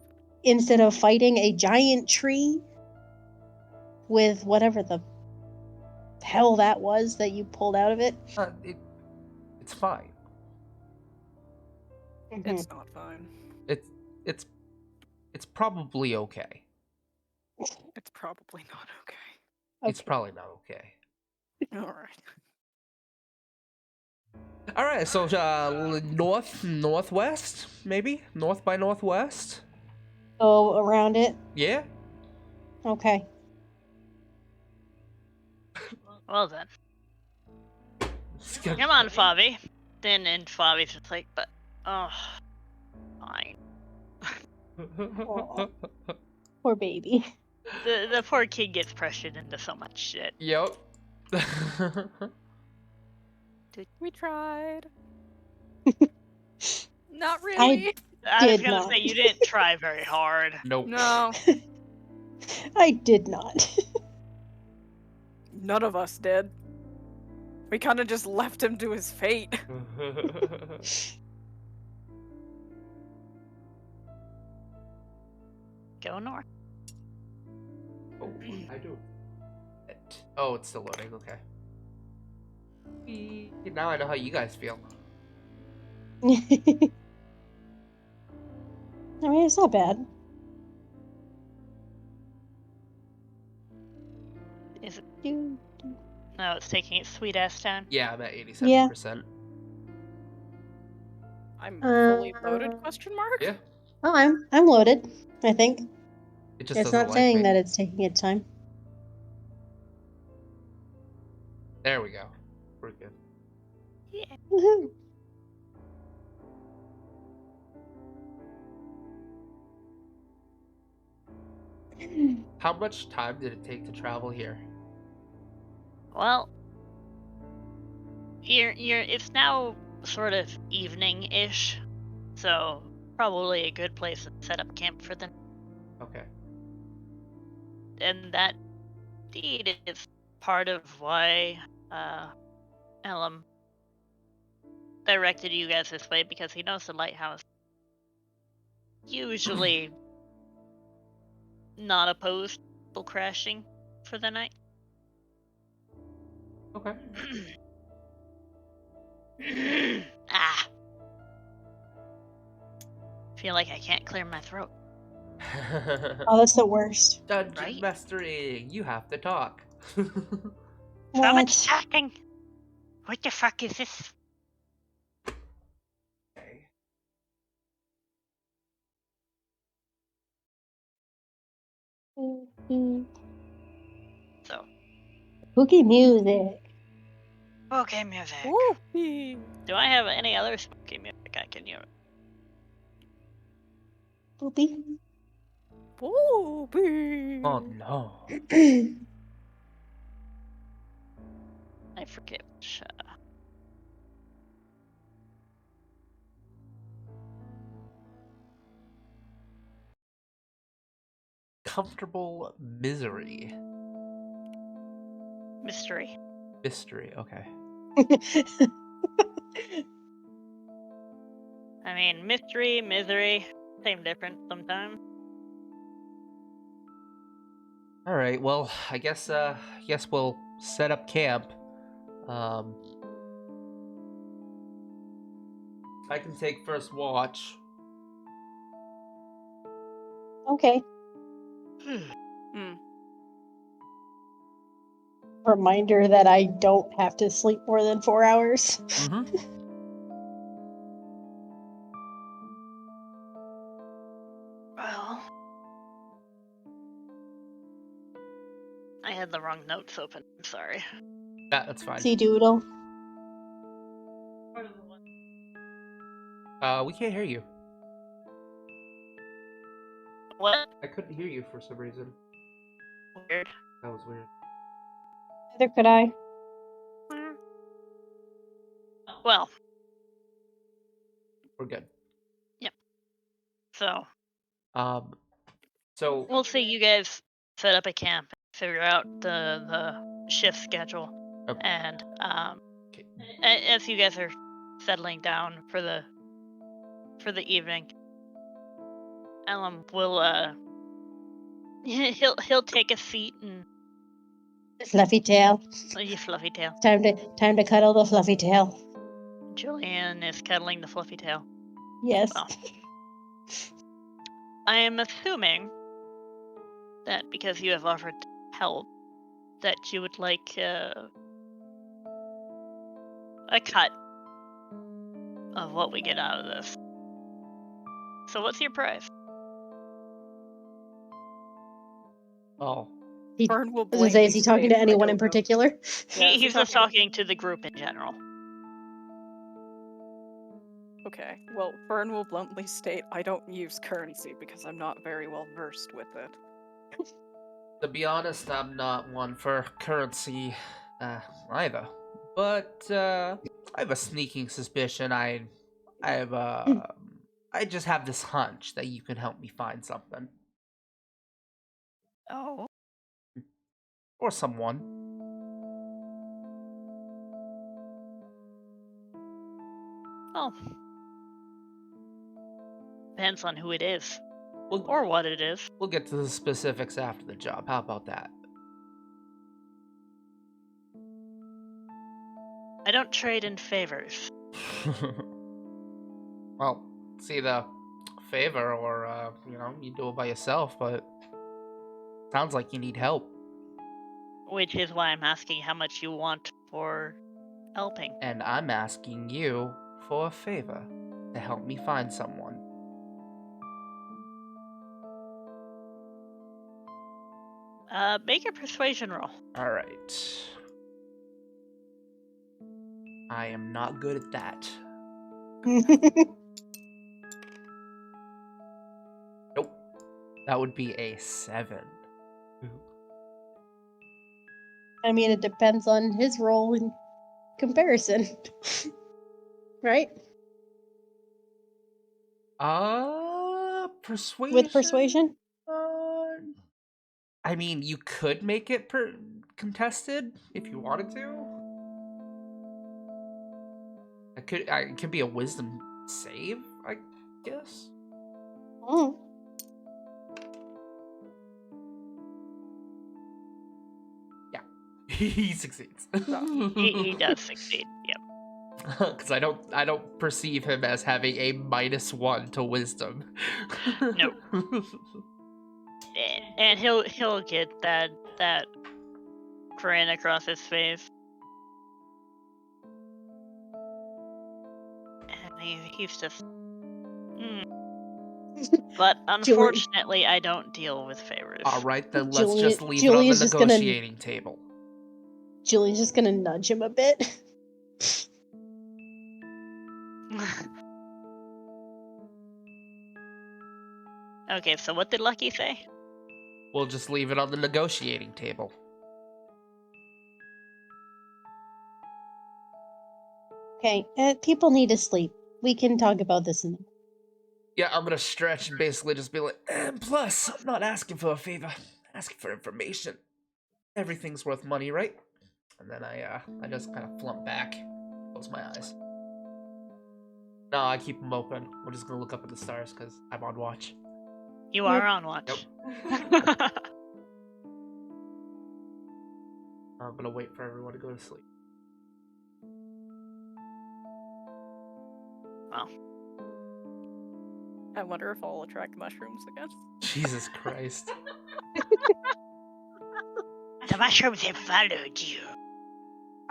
Instead of fighting a giant tree with whatever the hell that was that you pulled out of it. It's fine. It's not fine. It's probably okay. It's probably not okay. It's probably not okay. Alright. All right, so northwest, maybe north by northwest. Go around it. Yeah. Okay. Well then. Come on, Favi. Then and Favi's just like, but fine. Aw. Poor baby. The poor kid gets pressured into so much shit. Yep. We tried. Not really. I was Did gonna not. say you didn't try very hard. Nope. No. I did not. None of us did. We kind of just left him to his fate. Go north. Oh, I do. Oh, it's still loading. Okay. Now I know how you guys feel. I mean, it's not bad. Is it? You- No, it's taking its sweet ass time. Yeah, I'm at 87%. I'm fully loaded? Uh, Question mark. Yeah. Oh, I'm loaded. I think It just it's doesn't not like saying me. that it's taking its time. There we go. We're good. Yeah. Woohoo! How much time did it take to travel here? Well, it's now sort of evening-ish, so probably a good place to set up camp for them. Okay. And that indeed is part of why Elam directed you guys this way, because he knows the lighthouse. usually not opposed to people crashing for the night. Okay. Ah. Feel like I can't clear my throat. Oh, that's the worst. Dungeon Right? mastering. You have to talk. So What? much talking. What the fuck is this? Okay. So, Spooky music. okay, music. Whoopee! Do I have any other spooky music I can use? Spoopy. Whoopee! Oh no. I forget which. Comfortable misery. Mystery. Mystery. Okay. I mean, mystery, misery, same difference sometimes. All right. Well, I guess we'll set up camp. I can take first watch. Okay. Hmm. Reminder that I don't have to sleep more than 4 hours. Mm-hmm. Well, I had the wrong notes open. I'm sorry. Yeah, that's fine. See doodle. We can't hear you. What? I couldn't hear you for some reason. Weird. That was weird. Neither could I. Well, We're good. so Um. So. we'll see you guys set up a camp, figure out the shift schedule, Okay. and Okay. as you guys are settling down for the evening, Ellum will he'll take a seat and Fluffy tail. you fluffy tail. Time to cuddle the fluffy tail. Julian is cuddling the fluffy tail. Yes. Well, I am assuming that because you have offered help, that you would like a cut of what we get out of this. So what's your price? Oh. Fern will I was gonna say, is blankly he talking state, to "I anyone don't in know." particular? Yeah, is he He's just talking talking to the group in general. Okay, well, Fern will bluntly state, "I don't use currency because I'm not very well versed with it." To be honest, I'm not one for currency, either. But I have a sneaking suspicion. I have I just have this hunch that you can help me find something Oh. or someone. Oh. Depends on who it is We'll or what it is. we'll get to the specifics after the job. How about that? I don't trade in favors. Well, it's either favor or you do it by yourself. But sounds like you need help. Which is why I'm asking how much you want for helping. And I'm asking you for a favor to help me find someone. Make a persuasion roll. All right. I am not good at that. Nope. That would be a 7. I mean, it depends on his role in comparison. Right? Persuasion? With persuasion? I mean, you could make it contested if you wanted to. It could be a wisdom save, I guess. Mm. He succeeds. He does succeed. Yep. Because I don't perceive him as having a -1 to wisdom. Nope. And he'll get that grin across his face. And he's just. But unfortunately, I don't deal with favors. All right, then let's just leave it on Julian's the just gonna- negotiating table. Julian's just gonna nudge him a bit. Okay, so what did Lucky say? We'll just leave it on the negotiating table. Okay, people need to sleep. We can talk about this in the Yeah, I'm gonna stretch and basically just be like, and plus, I'm not asking for a favor, I'm asking for information. Everything's worth money, right? And then I just kind of flump back, close my eyes. No, I keep them open. We're just gonna look up at the stars because I'm on watch. You are on watch. I'm gonna wait for everyone to go to sleep. Well, I wonder if I'll attract mushrooms again. Jesus Christ. the mushrooms have followed you.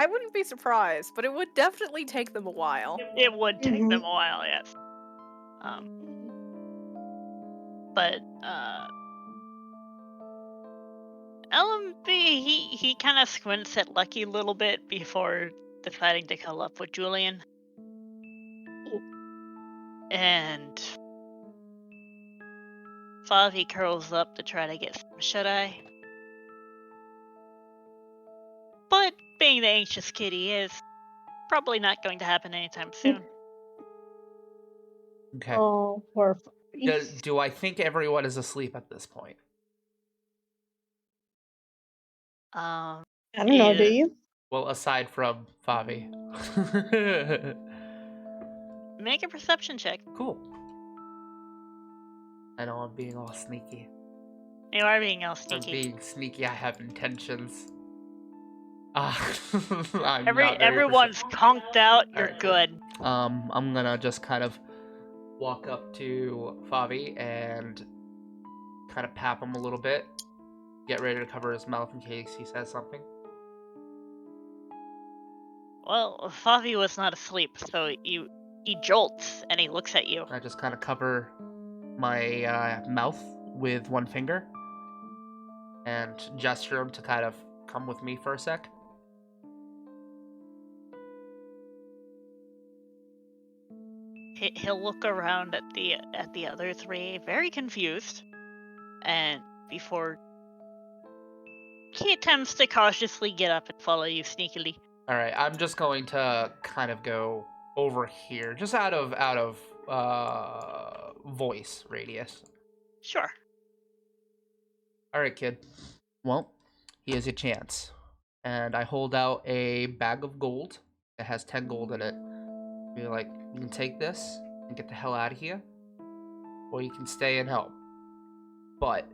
I wouldn't be surprised, but it would definitely take them a while. It would take them a while, yes. But LMB, he kind of squints at Lucky a little bit before deciding to cuddle up with Julian. And Favi curls up to try to get some shut-eye. But being the anxious kid he is, probably not going to happen anytime soon. Okay. Oh, poor. Do I think everyone is asleep at this point? I don't know. Do Yeah. you? Well, aside from Favi. Make a perception check. Cool. I know I'm being all sneaky. You are being all I'm sneaky. being sneaky. I have intentions. I'm not very Everyone's conked out. You're Alright, good. I'm gonna just kind of walk up to Favi and kind of pap him a little bit. Get ready to cover his mouth in case he says something. Well, Favi was not asleep, so he jolts and he looks at you. I just kind of cover my mouth with one finger and gesture him to kind of come with me for a sec. He'll look around at the other three, very confused, and before he attempts to cautiously get up and follow you sneakily. All right, I'm just going to kind of go over here, just out of voice radius. Sure. All right, kid. Well, here's your chance. And I hold out a bag of gold that has 10 gold in it. Be like, you can take this and get the hell out of here, or you can stay and help. But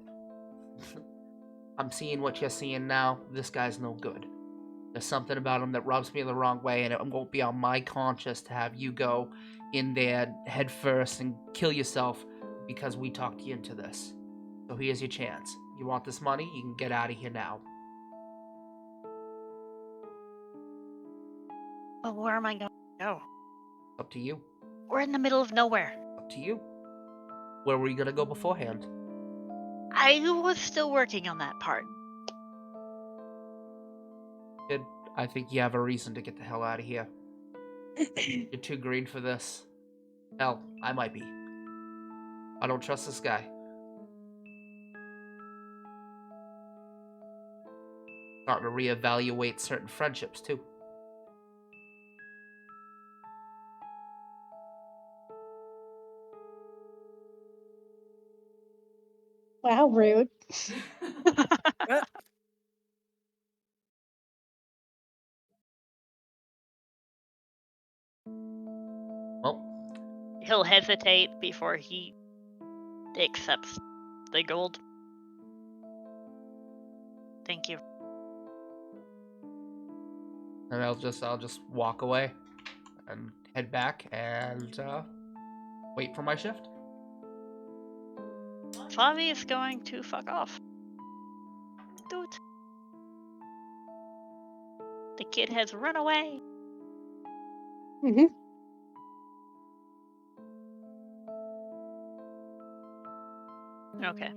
I'm seeing what you're seeing now. This guy's no good. There's something about him that rubs me the wrong way, and it won't be on my conscience to have you go in there head first and kill yourself because we talked you into this. So here's your chance. You want this money? You can get out of here now. But where am I going to go? Up to you. We're in the middle of nowhere. Up to you. Where were you gonna go beforehand? I was still working on that part. Kid, I think you have a reason to get the hell out of here. You're too green for this. Hell, I might be. I don't trust this guy. Starting to reevaluate certain friendships, too. Wow, rude. Well, He'll hesitate before he accepts the gold. Thank you. And I'll just walk away and head back and wait for my shift. Favi is going to fuck off. Dude. The kid has run away. Mm-hmm. Okay.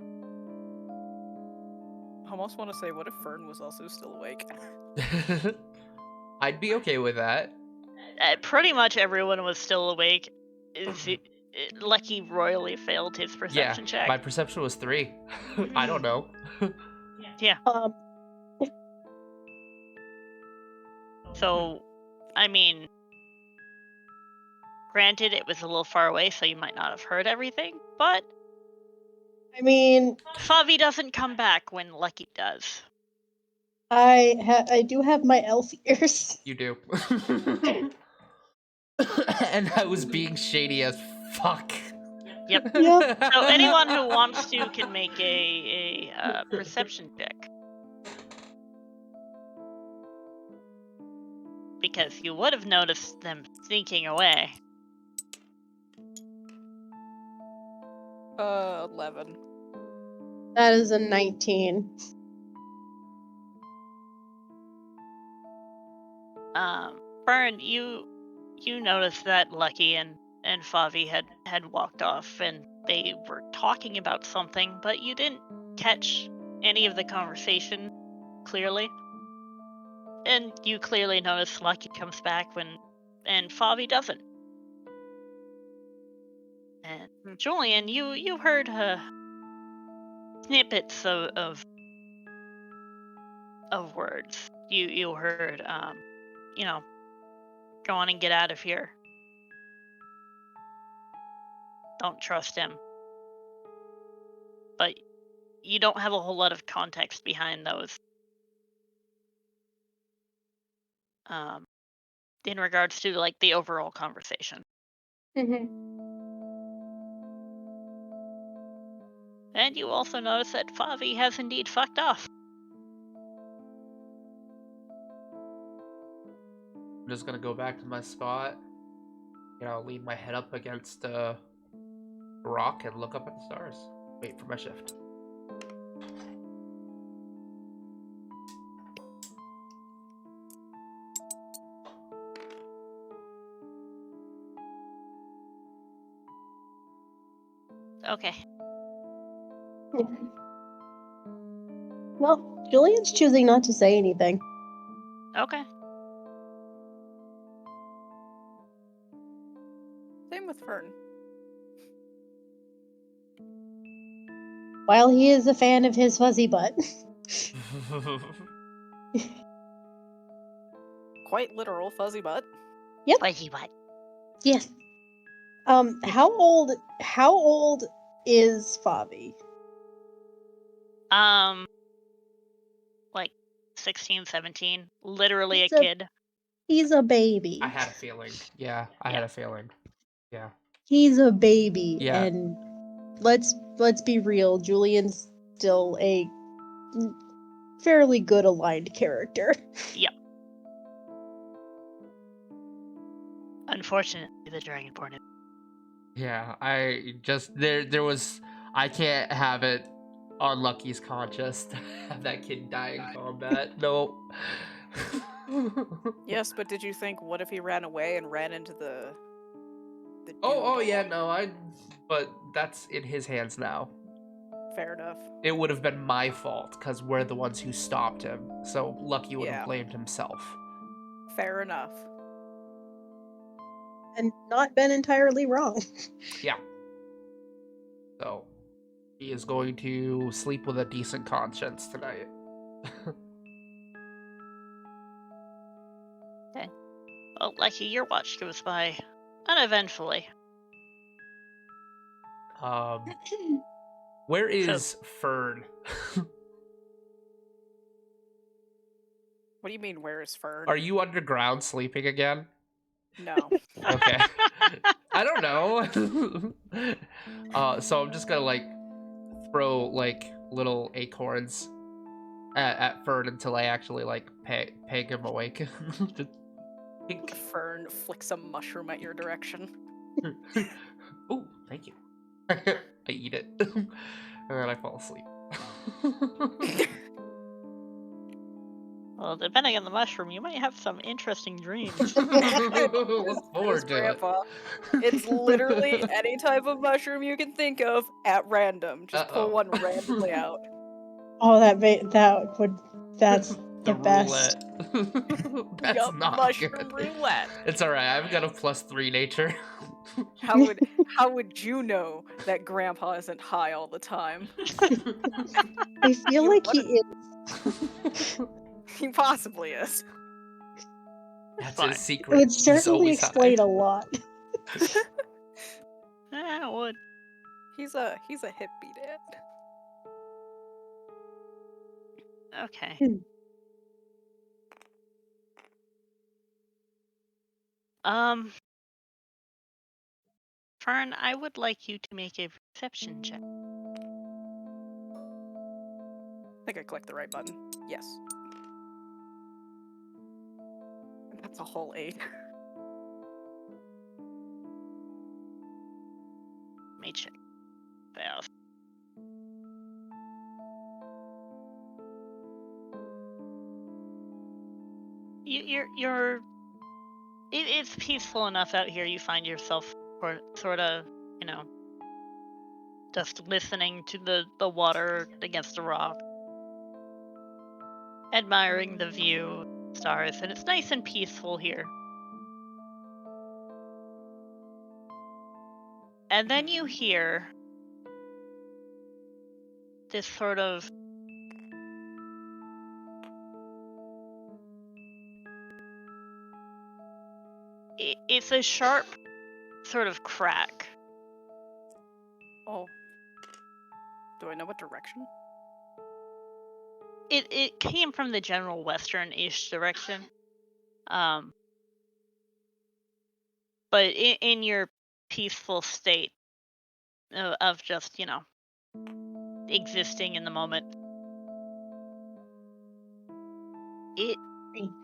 I almost want to say, what if Fern was also still awake? I'd be okay with that. Pretty much everyone was still awake. Lucky royally failed his perception check. My perception was 3. I don't know. Yeah. So, I mean, granted, it was a little far away, so you might not have heard everything, but I mean, Favi doesn't come back when Lucky does. I do have my elf ears. You do. And I was being shady as fuck. Yep. Yep. So anyone who wants to can make a perception check. Because you would have noticed them sneaking away. 11. That is a 19. Fern, you noticed that Lucky and Favi had walked off and they were talking about something, but you didn't catch any of the conversation clearly. And you clearly notice Lucky comes back and Favi doesn't. And Julian, you heard snippets of words. You heard go on and get out of here. Don't trust him. But you don't have a whole lot of context behind those. In regards to like the overall conversation. Mm-hmm. And you also notice that Favi has indeed fucked off. I'm just gonna go back to my spot. Lean my head up against a rock and look up at the stars. Wait for my shift. Okay. Well, Julian's choosing not to say anything. Okay. Same with Fern. While he is a fan of his fuzzy butt. Quite literal fuzzy butt. Yep. Fuzzy butt. Yes. How old is Favi? Like 16, 17. Literally He's a kid. He's a baby. I had a feeling. Yeah, I had a feeling. Yeah. He's a baby, Yeah. and let's be real. Julian's still a fairly good aligned character. Yep. Unfortunately, the Dragonborn is. Yeah, I just there was I can't have it on Lucky's conscience to have that kid die in combat. No. Yes, but did you think, what if he ran away and ran into the Oh dude? yeah, no, but that's in his hands now. Fair enough. It would have been my fault because we're the ones who stopped him. So Lucky would have blamed himself. Fair enough. And not been entirely wrong. Yeah. So he is going to sleep with a decent conscience tonight. Okay. Well, Lucky, your watch goes by uneventfully. Where is Fern? What do you mean, where is Fern? Are you underground sleeping again? No. Okay. I don't know. So I'm just gonna like throw like little acorns at Fern until I actually like peg him awake. Just pink. Fern flicks a mushroom at your direction. Oh, thank you. I eat it, and then I fall asleep. Well, depending on the mushroom, you might have some interesting dreams. Look forward to Grandpa. it. It's literally any type of mushroom you can think of at random. Just pull one randomly out. Oh, that's the best. Roulette. That's Yup, not mushroom good. roulette. It's alright, I've got a +3 nature. How would you know that Grandpa isn't high all the time? I feel You like he wouldn't. is. He possibly is. That's Fine. his It secret. would He's certainly always explain high. a lot. It would. He's a hippie dad. Okay. Hmm. Fern, I would like you to make a perception check. I think I clicked the right button. Yes. That's a whole 8. Let me check. Fails. It's peaceful enough out here. You find yourself sort of, just listening to the water against the rock, admiring the view, stars, and it's nice and peaceful here. And then you hear this sort of it's a sharp sort of crack. Oh. Do I know what direction? It came from the general western-ish direction. But in your peaceful state of just, existing in the moment,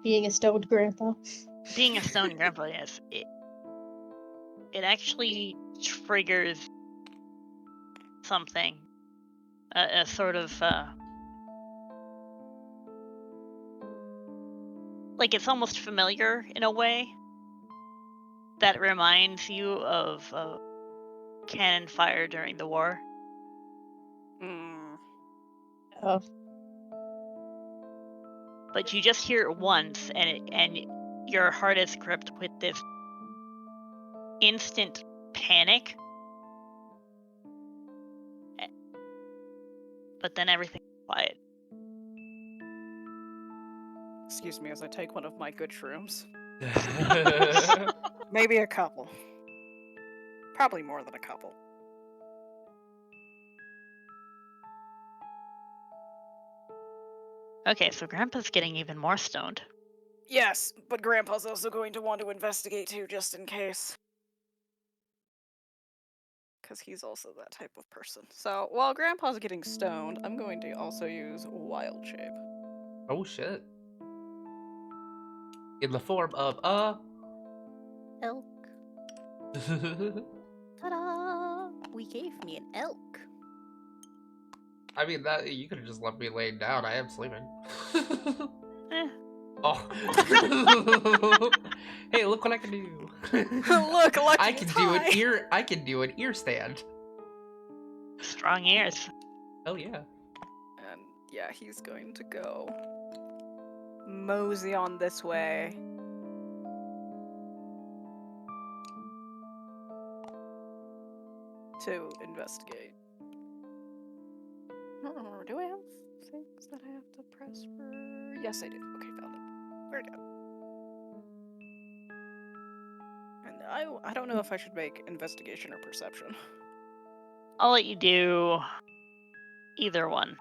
Being a stoned grandpa. being a stone grandpa, yes, it actually triggers something, a sort of like it's almost familiar in a way that reminds you of cannon fire during the war. Oh, But you just hear it once, and your heart is gripped with this instant panic. But then everything's quiet. Excuse me as I take one of my good shrooms. Maybe a couple. Probably more than a couple. Okay, so Grandpa's getting even more stoned. Yes, but Grandpa's also going to want to investigate too, just in case. Because he's also that type of person. So, while Grandpa's getting stoned, I'm going to also use Wild Shape. Oh shit. In the form of a Elk. Ta-da! We gave me an elk. I mean, that you could have just left me laying down. I am sleeping. Eh. Oh. Hey, look what I can do. Look, Lucky I can is do high. I can do an ear stand. Strong ears. Oh yeah. And yeah, he's going to go mosey on this way. To investigate. Do I have things that I have to press for? Yes, I do. Okay, found it. Where'd it go? And I don't know if I should make investigation or perception. I'll let you do either one.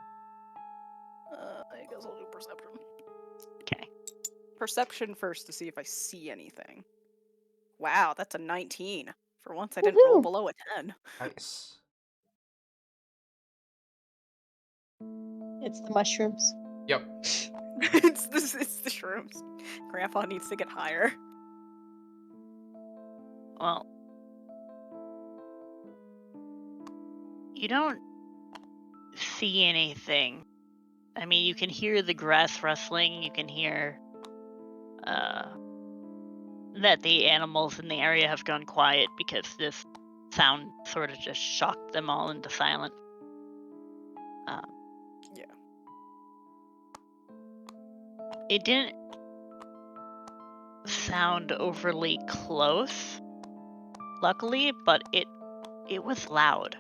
I guess I'll do perception. Okay. Perception first to see if I see anything. Wow, that's a 19. For once, I didn't roll Woohoo. below a 10. Nice. It's the mushrooms. Yep. it's the shrooms. Grandpa needs to get higher. Well, you don't see anything. I mean, you can hear the grass rustling. You can hear that the animals in the area have gone quiet because this sound sort of just shocked them all into silence. Yeah. It didn't sound overly close, luckily, but it was loud.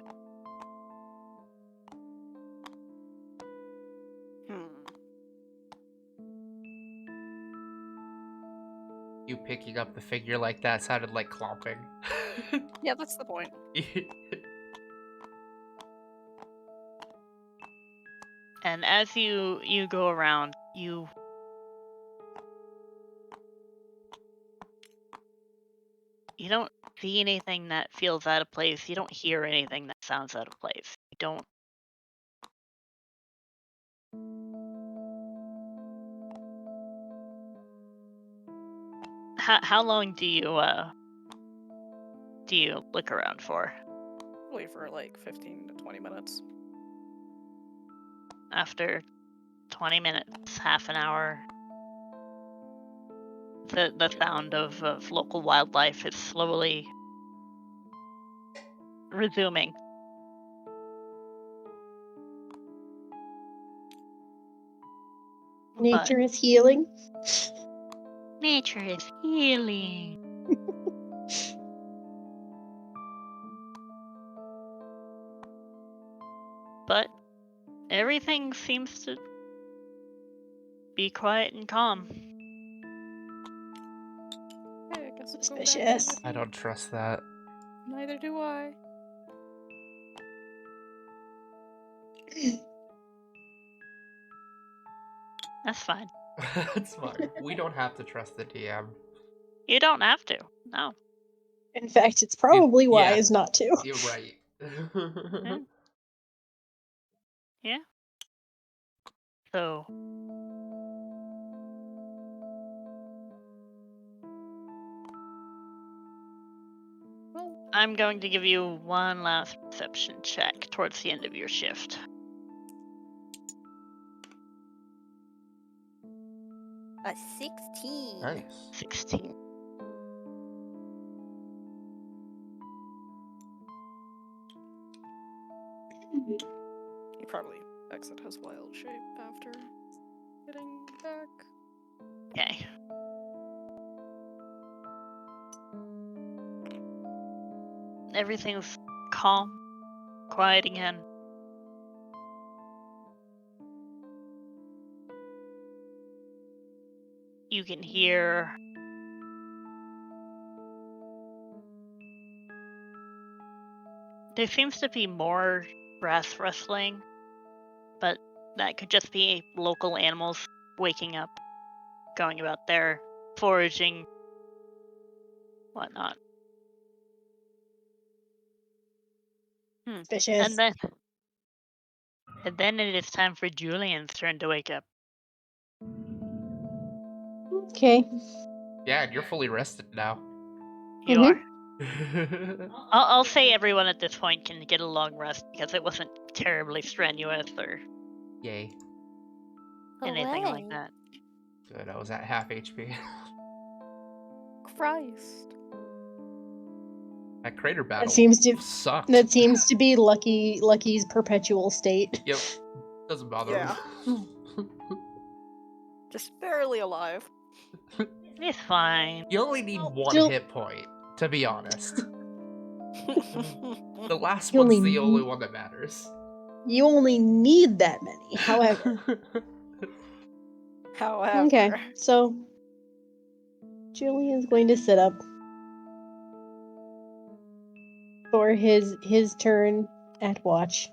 You picking up the figure like that sounded like clomping. Yeah, that's the point. And as you go around, you don't see anything that feels out of place. You don't hear anything that sounds out of place. You don't. How long do you look around for? Probably for like 15 to 20 minutes. After 20 minutes, half an hour, the sound of local wildlife is slowly resuming. Nature is healing. Nature is healing. But everything seems to be quiet and calm. Hey, I guess we'll go back Suspicious. in with I you. don't trust that. Neither do I. That's fine. That's fine. We don't have to trust the DM. You don't have to. No. In fact, it's probably yeah. wise not to. You're right. Yeah. Yeah. So Well, I'm going to give you one last perception check towards the end of your shift. A 16. Nice. 16. he probably exit his wild shape after getting back. Okay. Everything's calm, quiet again. You can hear there seems to be more grass rustling, but that could just be local animals waking up, going about their foraging, whatnot. Suspicious. And then it is time for Julian's turn to wake up. Okay. Yeah, and you're fully rested now. You Mhm. are. I'll say everyone at this point can get a long rest because it wasn't terribly strenuous or Yay. anything like Hooray. that. Good, I was at half HP. Christ. That crater battle seems to- sucked. That seems to be Lucky's perpetual state. Yep. Doesn't bother Yeah. him. Just barely alive. It's fine. You only need one Still- hit point, to be honest. The last You one's only the only need- one that matters. You only need that many. However. However. Okay, so Julian's going to sit up for his turn at watch.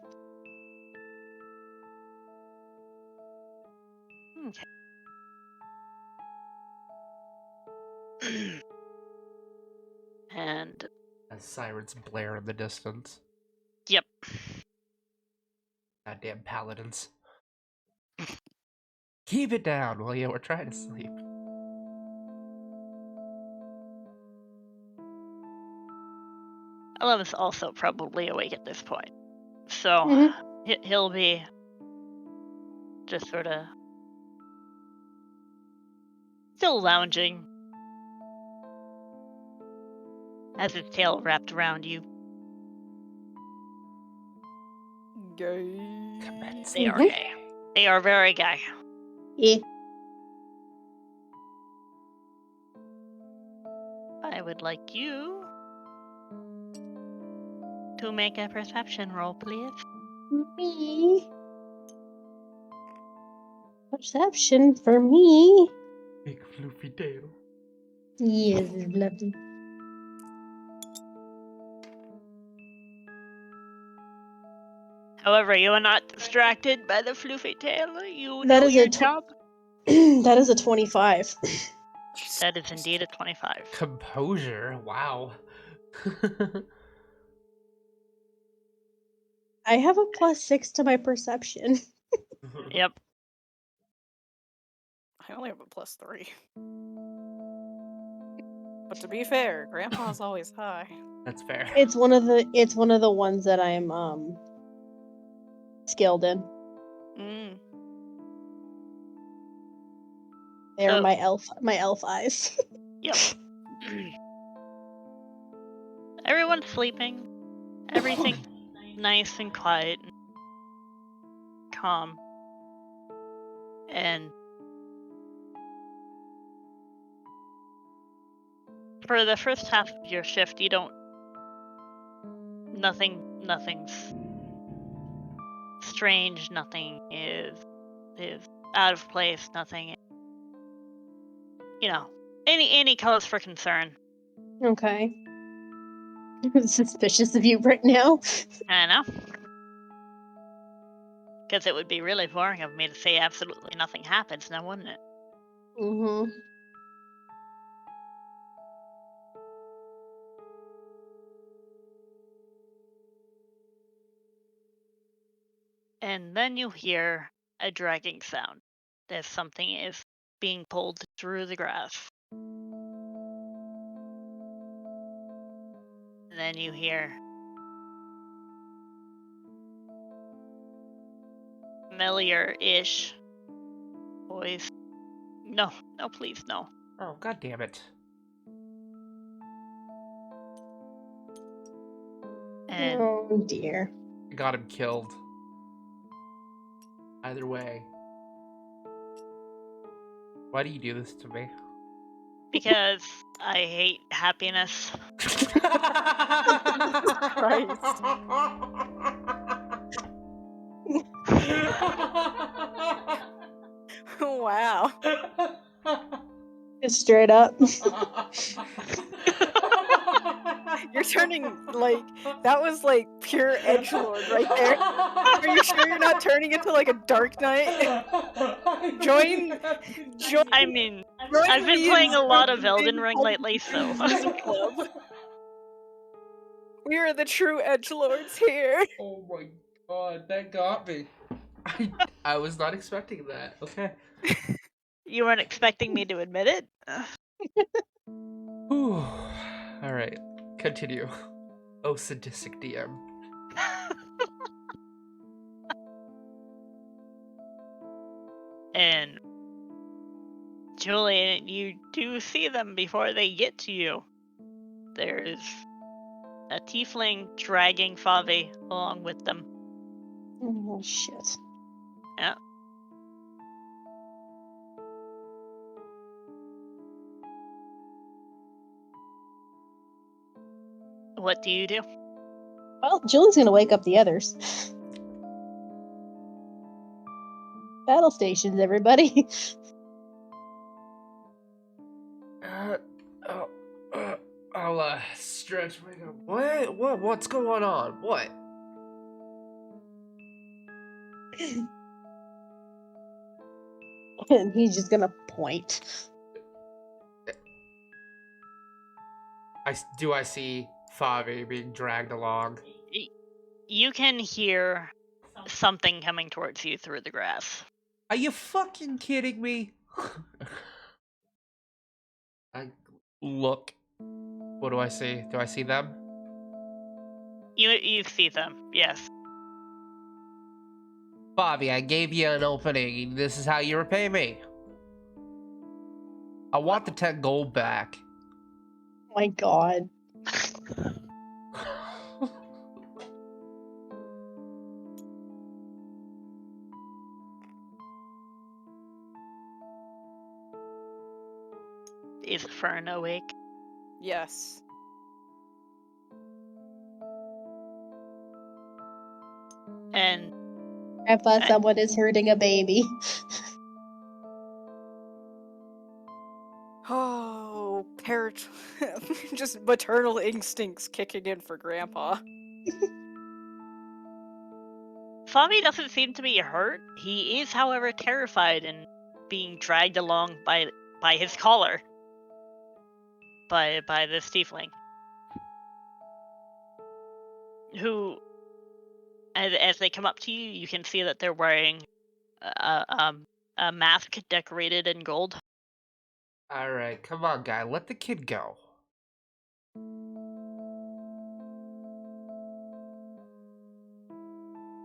And As sirens blare in the distance. Yep. Goddamn paladins. Keep it down, will you? We're trying to sleep. Eleven's also probably awake at this point. So Mhm. he'll be just sort of still lounging, has his tail wrapped around you. Gay. Commence. They are Mhm. gay. They are very gay. Yeah. I would like you to make a perception roll, please. Me. Perception for me. Big floofy tail. Yes, it's lovely. However, you are not distracted by the floofy tail. You That know is your a job. that is a 25. That is indeed a 25. Composure. Wow. I have a +6 to my perception. Yep. I only have a +3. But to be fair, Grandpa's always high. That's fair. It's one of the ones that I'm skilled in. Mm. They're So- my elf eyes. Yep. Everyone's sleeping. Everything's nice and quiet and calm. And for the first half of your shift, you don't. Nothing's strange. Nothing is out of place. Nothing. Any cause for concern. Okay. I'm suspicious of you right now. I know. Because it would be really boring of me to say absolutely nothing happens now, wouldn't it? Mm-hmm. And then you hear a dragging sound, as something is being pulled through the grass. And then you hear familiar-ish voice. No, please, no. Oh, god damn it. And Oh dear. I got him killed. Either way. Why do you do this to me? because I hate happiness. Christ. Wow. Just straight up. You're turning, like, that was, like, pure edgelord right there. Are you sure you're not turning into, like, a Dark Knight? Join I mean, join I've been me playing in a lot of the Elden Ring lately, so. club. We are the true edgelords here. Oh my god, that got me. I was not expecting that. Okay. You weren't expecting me to admit it? Whew. Alright. Continue. Oh, sadistic DM. And Julian, you do see them before they get to you. There's a tiefling dragging Fave along with them. Oh shit. Yeah. What do you do? Well, Julian's gonna wake up the others. Battle stations, everybody. I'll stretch my what's going on? What? And he's just gonna point. Do I see Favi being dragged along. You can hear something coming towards you through the grass. Are you fucking kidding me? I look. What do I see? Do I see them? You see them, yes. Bobby, I gave you an opening. This is how you repay me. I want the 10 gold back. Oh my god. Is Fern awake? Yes. And Grandpa, someone is hurting a baby. Oh, just maternal instincts kicking in for Grandpa. Fabi doesn't seem to be hurt. He is, however, terrified and being dragged along by his collar. By this tiefling. Who, as they come up to you, you can see that they're wearing a mask decorated in gold. Alright, come on, guy. Let the kid go.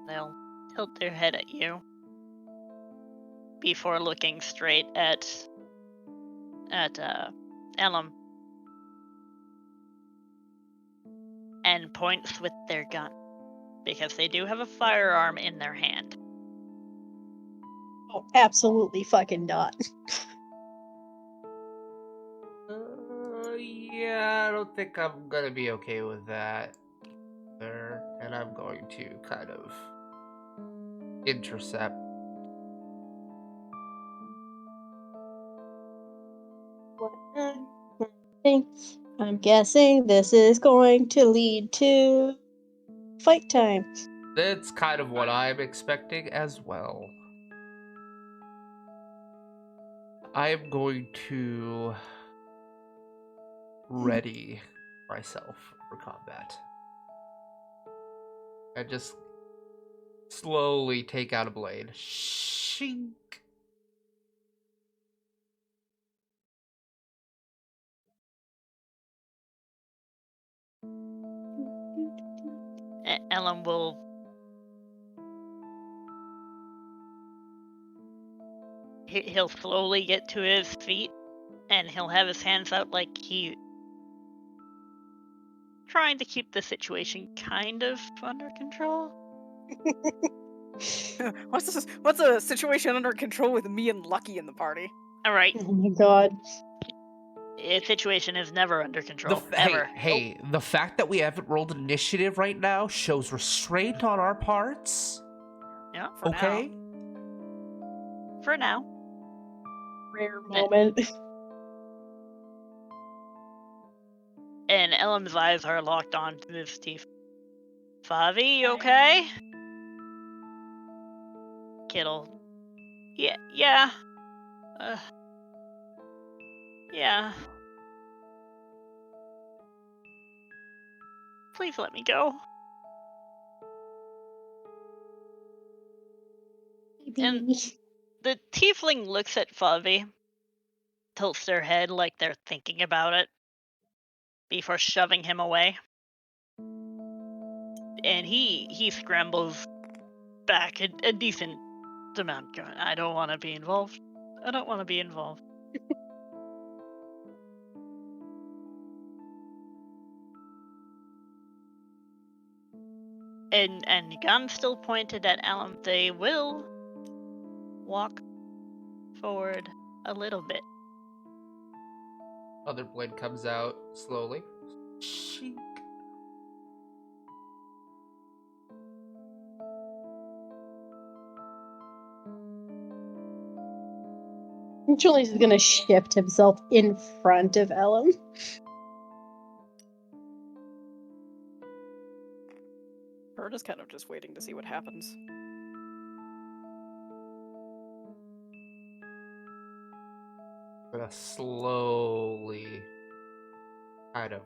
They'll tilt their head at you before looking straight at Elam and points with their gun because they do have a firearm in their hand. Oh, absolutely fucking not. Yeah, I don't think I'm gonna be okay with that. There, and I'm going to kind of intercept. I'm guessing this is going to lead to fight time. That's kind of what I'm expecting as well. I am going to ready myself for combat. I just slowly take out a blade. Shink. Elam will he'll slowly get to his feet and he'll have his hands out like he trying to keep the situation kind of under control. What's a situation under control with me and Lucky in the party? All right, Oh my god. a situation is never under control, ever. Hey, the fact that we haven't rolled initiative right now shows restraint on our parts. Yeah, Okay? for now. Rare moment. And Elam's eyes are locked onto his teeth. Favi, you okay? Kittle. Yeah. Yeah. Please let me go. And the tiefling looks at Favi, tilts their head like they're thinking about it, before shoving him away. And he scrambles back a decent amount. I don't want to be involved. I don't want to be involved. And gun still pointed at Alan. They will walk forward a little bit. Other blade comes out slowly. Shink. Julius is gonna shift himself in front of Ellen. Bird is kind of just waiting to see what happens. Gonna slowly kind of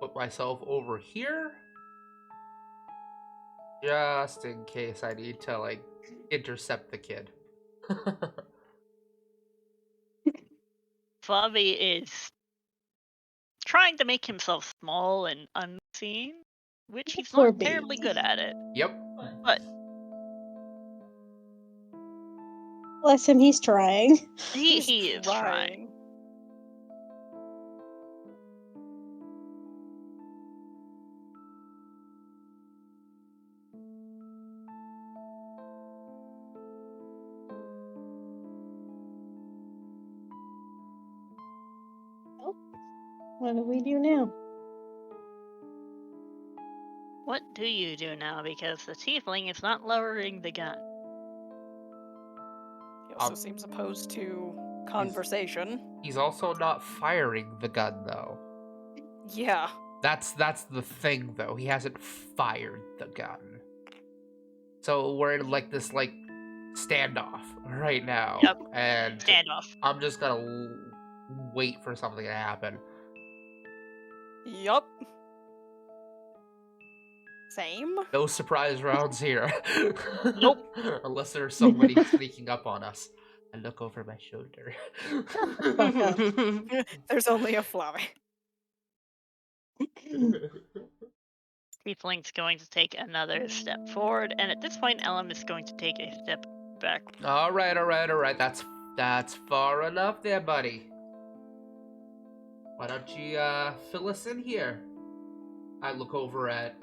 put myself over here. Just in case I need to, like, intercept the kid. Flavi is trying to make himself small and unseen, which he's Poor not terribly baby. good at it. Yep. But Bless him, he's trying. he He's is trying. What do we do now? What do you do now? Because the tiefling is not lowering the gun. He also seems opposed to conversation. He's also not firing the gun, though. Yeah. That's the thing, though. He hasn't fired the gun. So we're in, like, this, like, standoff right now. Yep. And Standoff. I'm just gonna wait for something to happen. Yup. Same. No surprise rounds here. Nope. Unless there's somebody sneaking up on us. I look over my shoulder. Fuck up. There's only a Flavi. Tiefling's going to take another step forward, and at this point, Ellum is going to take a step back. All right. That's far enough there, buddy. Why don't you fill us in here? I look over at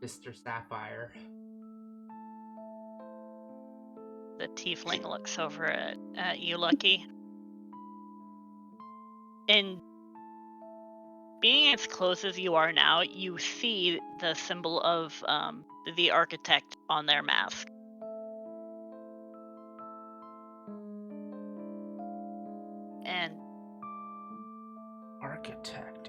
Mr. Sapphire. The tiefling looks over at you, Lucky. And being as close as you are now, you see the symbol of the architect on their mask. And Architect.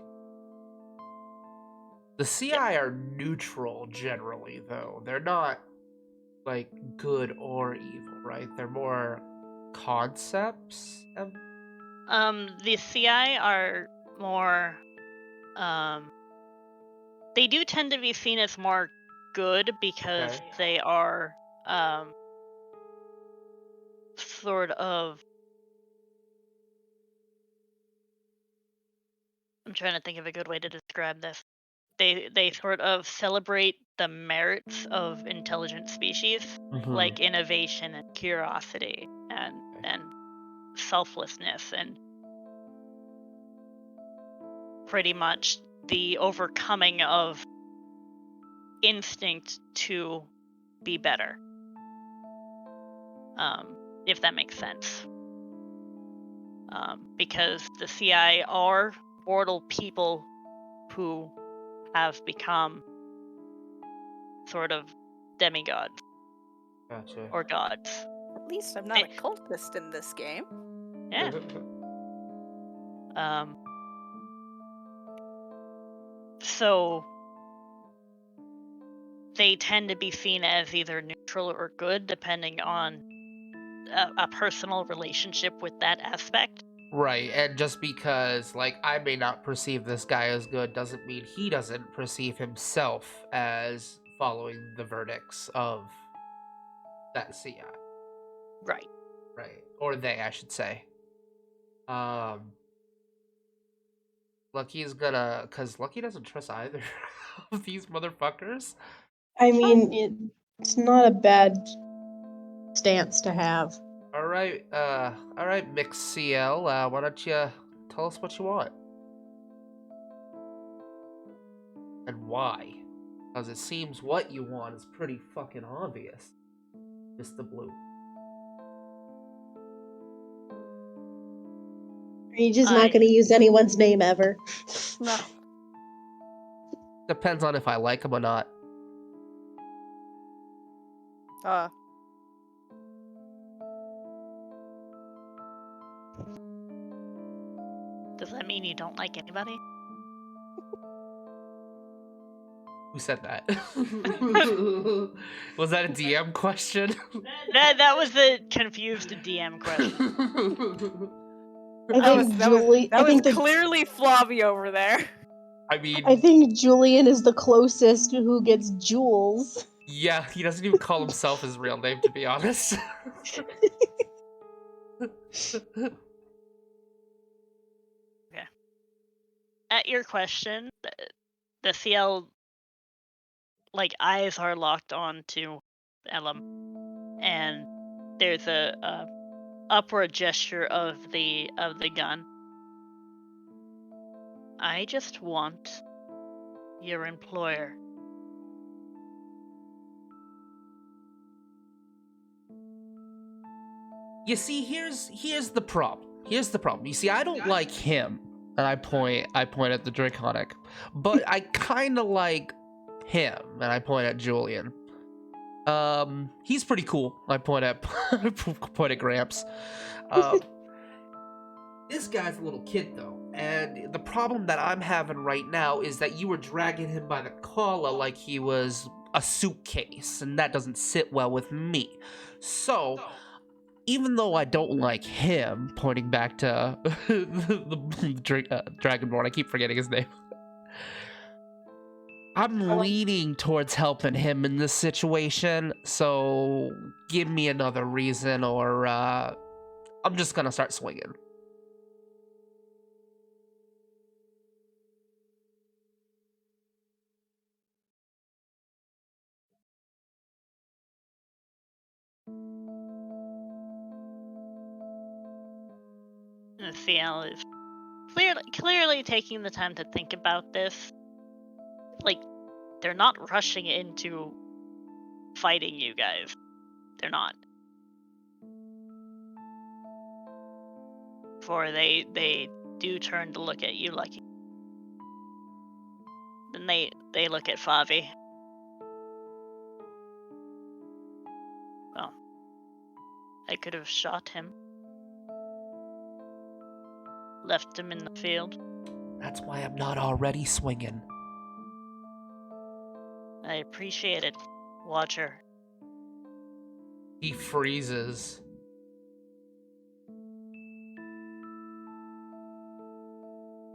The CI are neutral generally, though. They're not, like, good or evil, right? They're more concepts. the CI are more they do tend to be seen as more good because Okay. they are sort of, I'm trying to think of a good way to describe this. They sort of celebrate the merits of intelligent species, like innovation and curiosity and selflessness and pretty much the overcoming of instinct to be better. If that makes sense. Because the CI are mortal people who have become sort of demigods Gotcha. or gods. At least I'm not a cultist in this game. Yeah. So they tend to be seen as either neutral or good, depending on a personal relationship with that aspect. Right, and just because, like, I may not perceive this guy as good doesn't mean he doesn't perceive himself as following the verdicts of that CI. Right. Right. Or they, I should say. Lucky's gonna, cause Lucky doesn't trust either of these motherfuckers. I mean, it's not a bad stance to have. Alright, Mix CL, why don't you tell us what you want? And why? Because it seems what you want is pretty fucking obvious. Mr. Blue. Are you just not going to use anyone's name ever? No. Depends on if I like him or not. Does that mean you don't like anybody? Who said that? Was that a DM question? That was the confused DM question. I think That was Julie. I think clearly Flavi over there. I mean, I think Julian is the closest who gets Jules. yeah, he doesn't even call himself his real name, to be honest. At your question, the CL eyes are locked on to Elam, and there's a upward gesture of the gun. I just want your employer. You see, here's the problem. Here's the problem. You see, I don't like him, and I point at the Draconic, but I kind of like him, and I point at Julian. He's pretty cool. I point at Gramps. This guy's a little kid though, and the problem that I'm having right now is that you were dragging him by the collar like he was a suitcase, and that doesn't sit well with me. So, even though I don't like him, pointing back to the Dragonborn, I keep forgetting his name. I'm leaning towards helping him in this situation, so give me another reason, or I'm just gonna start swinging. And the CL is clearly taking the time to think about this. They're not rushing into fighting you guys. They're not. For they do turn to look at you like. Then they look at Favi. Well, I could have shot him. Left him in the field. That's why I'm not already swinging. I appreciate it, Watcher. He freezes.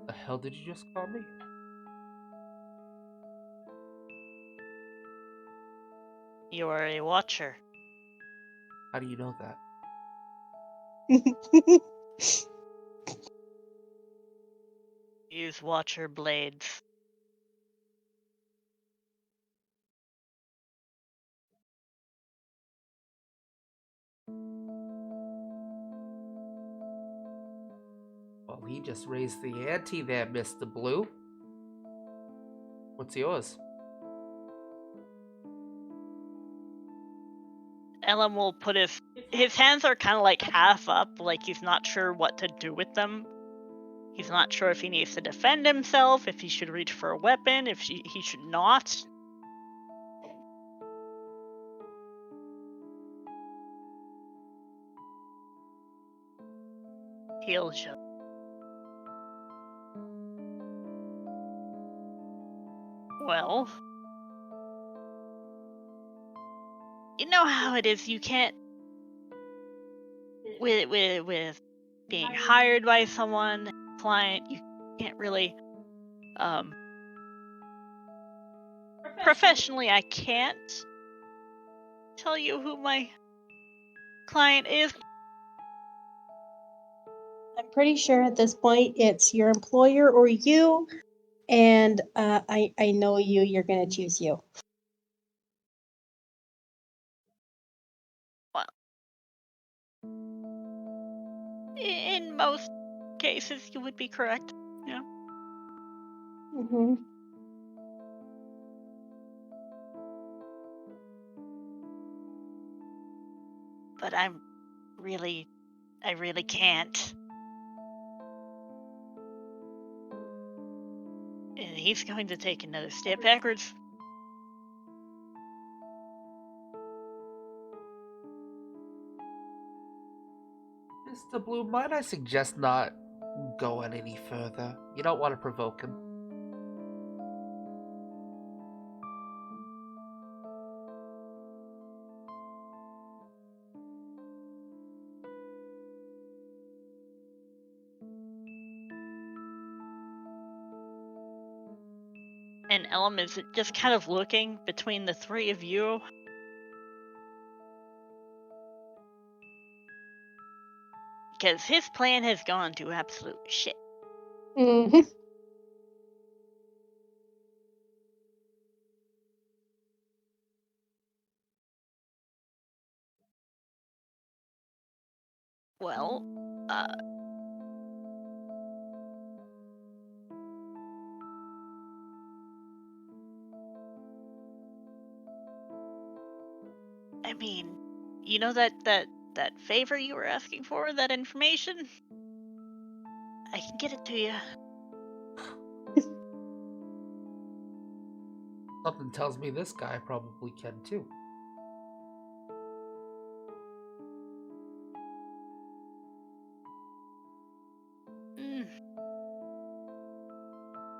The hell did you just call me? You are a Watcher. How do you know that? Use Watcher blades. Well, he just raised the ante there, Mr. Blue. What's yours? Elam will put his hands are kind of like half up, like he's not sure what to do with them. He's not sure if he needs to defend himself, if he should reach for a weapon, if he should not. He'll just. Well, you know how it is. You can't with being hired by someone, client. You can't really professionally. I can't tell you who my client is. I'm pretty sure at this point it's your employer or you, and I know you. You're gonna choose you. Well, in most cases, you would be correct. Yeah. Mm-hmm. But I really can't. And he's going to take another step backwards. Mr. Blue, might I suggest not going any further? You don't want to provoke him. And Elm is just kind of looking between the three of you. Because his plan has gone to absolute shit. Mm-hmm. Well, I mean, you know that favor you were asking for, that information? I can get it to you. Something tells me this guy probably can too.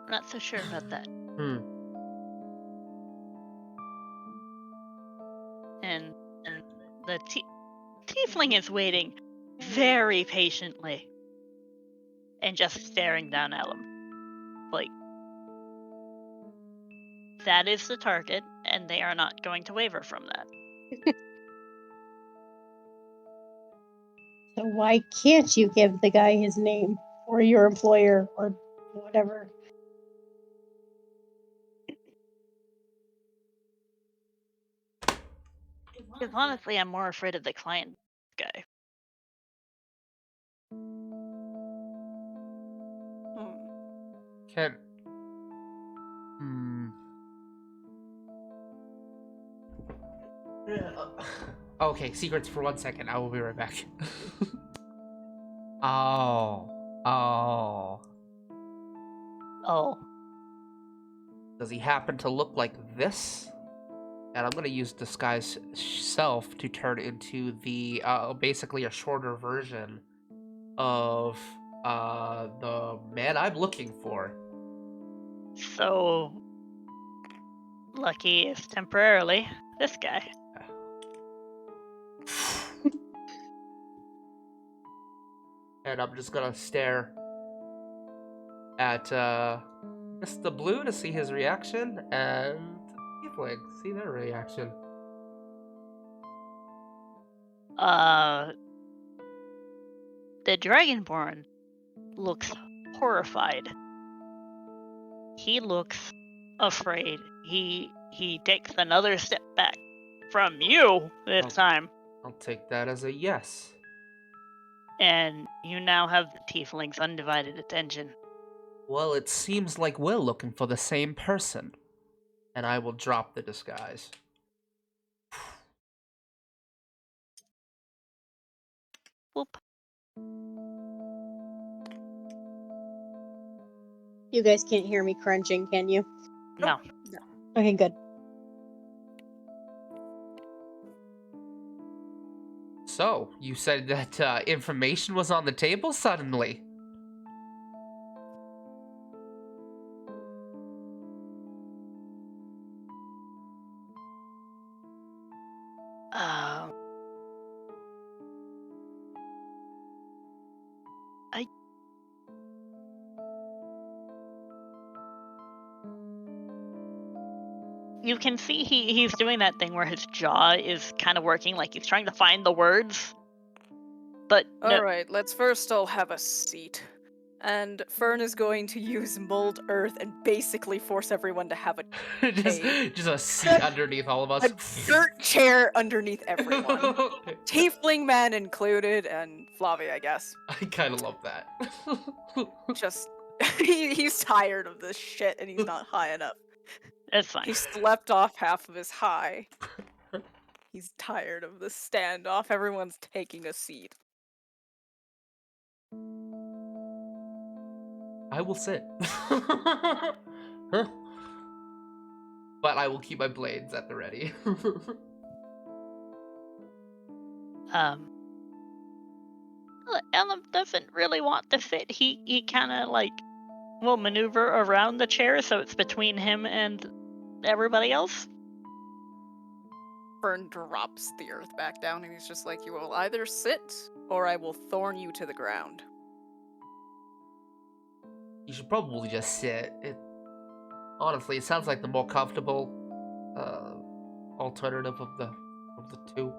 I'm not so sure about that. And the tiefling is waiting very patiently and just staring down at him. Like, that is the target, and they are not going to waver from that. So why can't you give the guy his name or your employer or whatever? Because honestly, I'm more afraid of the client guy. Can. Okay, secrets for 1 second. I will be right back. Oh. Does he happen to look like this? And I'm gonna use disguise self to turn into the basically a shorter version of the man I'm looking for. So, Lucky is temporarily this guy. And I'm just gonna stare at just the blue to see his reaction, and Tiefling, see their reaction. The Dragonborn looks horrified. He looks afraid. He takes another step back from you this time. I'll take that as a yes. And you now have the Tiefling's undivided attention. Well, it seems like we're looking for the same person. And I will drop the disguise. Whoop. You guys can't hear me crunching, can you? No. Okay, good. So, you said that information was on the table suddenly. You can see he's doing that thing where his jaw is kind of working, like he's trying to find the words. But no. Alright, let's first all have a seat. And Fern is going to use mold earth and basically force everyone to have a just a seat underneath all of us. a dirt chair underneath everyone. Tiefling man included, and Flavia, I guess. I kind of love that. Just, he's tired of this shit and he's not high enough. That's fine. He slept off half of his high. He's tired of the standoff. Everyone's taking a seat. I will sit. But I will keep my blades at the ready. Ellum doesn't really want to sit. He kind of will maneuver around the chair so it's between him and everybody else. Fern drops the earth back down and he's just like, you will either sit or I will thorn you to the ground. You should probably just sit. Honestly, it sounds like the more comfortable alternative of the two.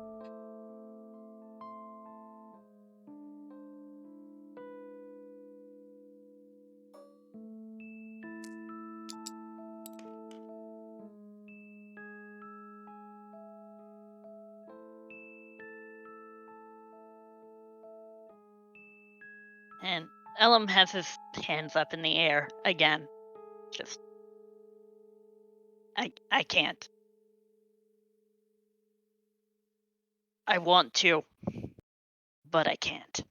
And Elam has his hands up in the air again. Just I can't. I want to, but I can't.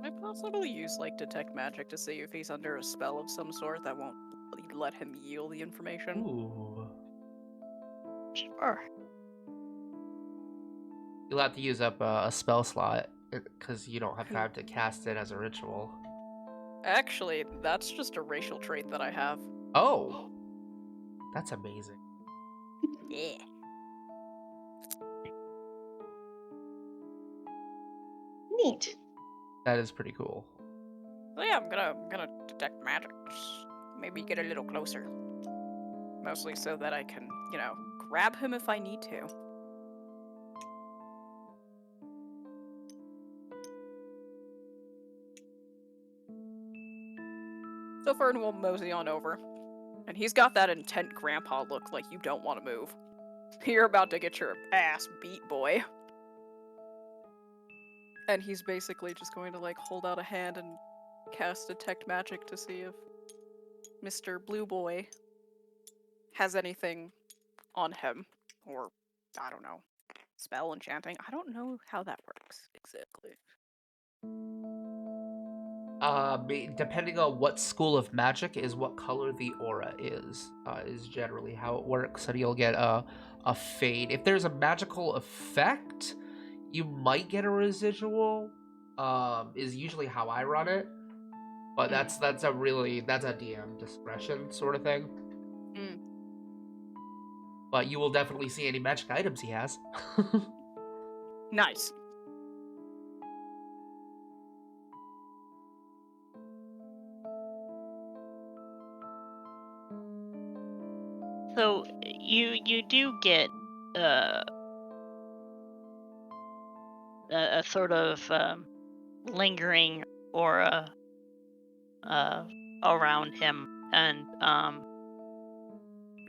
I possibly use like detect magic to see if he's under a spell of some sort that won't let him yield the information. Ooh. Sure. You'll have to use up a spell slot because you don't have time to cast it as a ritual. Actually, that's just a racial trait that I have. Oh, that's amazing. Yeah. Neat. That is pretty cool. So yeah, I'm gonna detect magic. Just maybe get a little closer. Mostly so that I can, grab him if I need to. So Fern will mosey on over. And he's got that intent grandpa look like you don't want to move. You're about to get your ass beat, boy. And he's basically just going to hold out a hand and cast detect magic to see if Mr. Blue Boy has anything on him. Or, I don't know, spell enchanting. I don't know how that works exactly. Depending on what school of magic is what color the aura is generally how it works. So you'll get a fade. If there's a magical effect, you might get a residual. Is usually how I run it. But that's a DM discretion sort of thing. Mm. But you will definitely see any magic items he has. Nice. So you do get a sort of lingering aura around him, and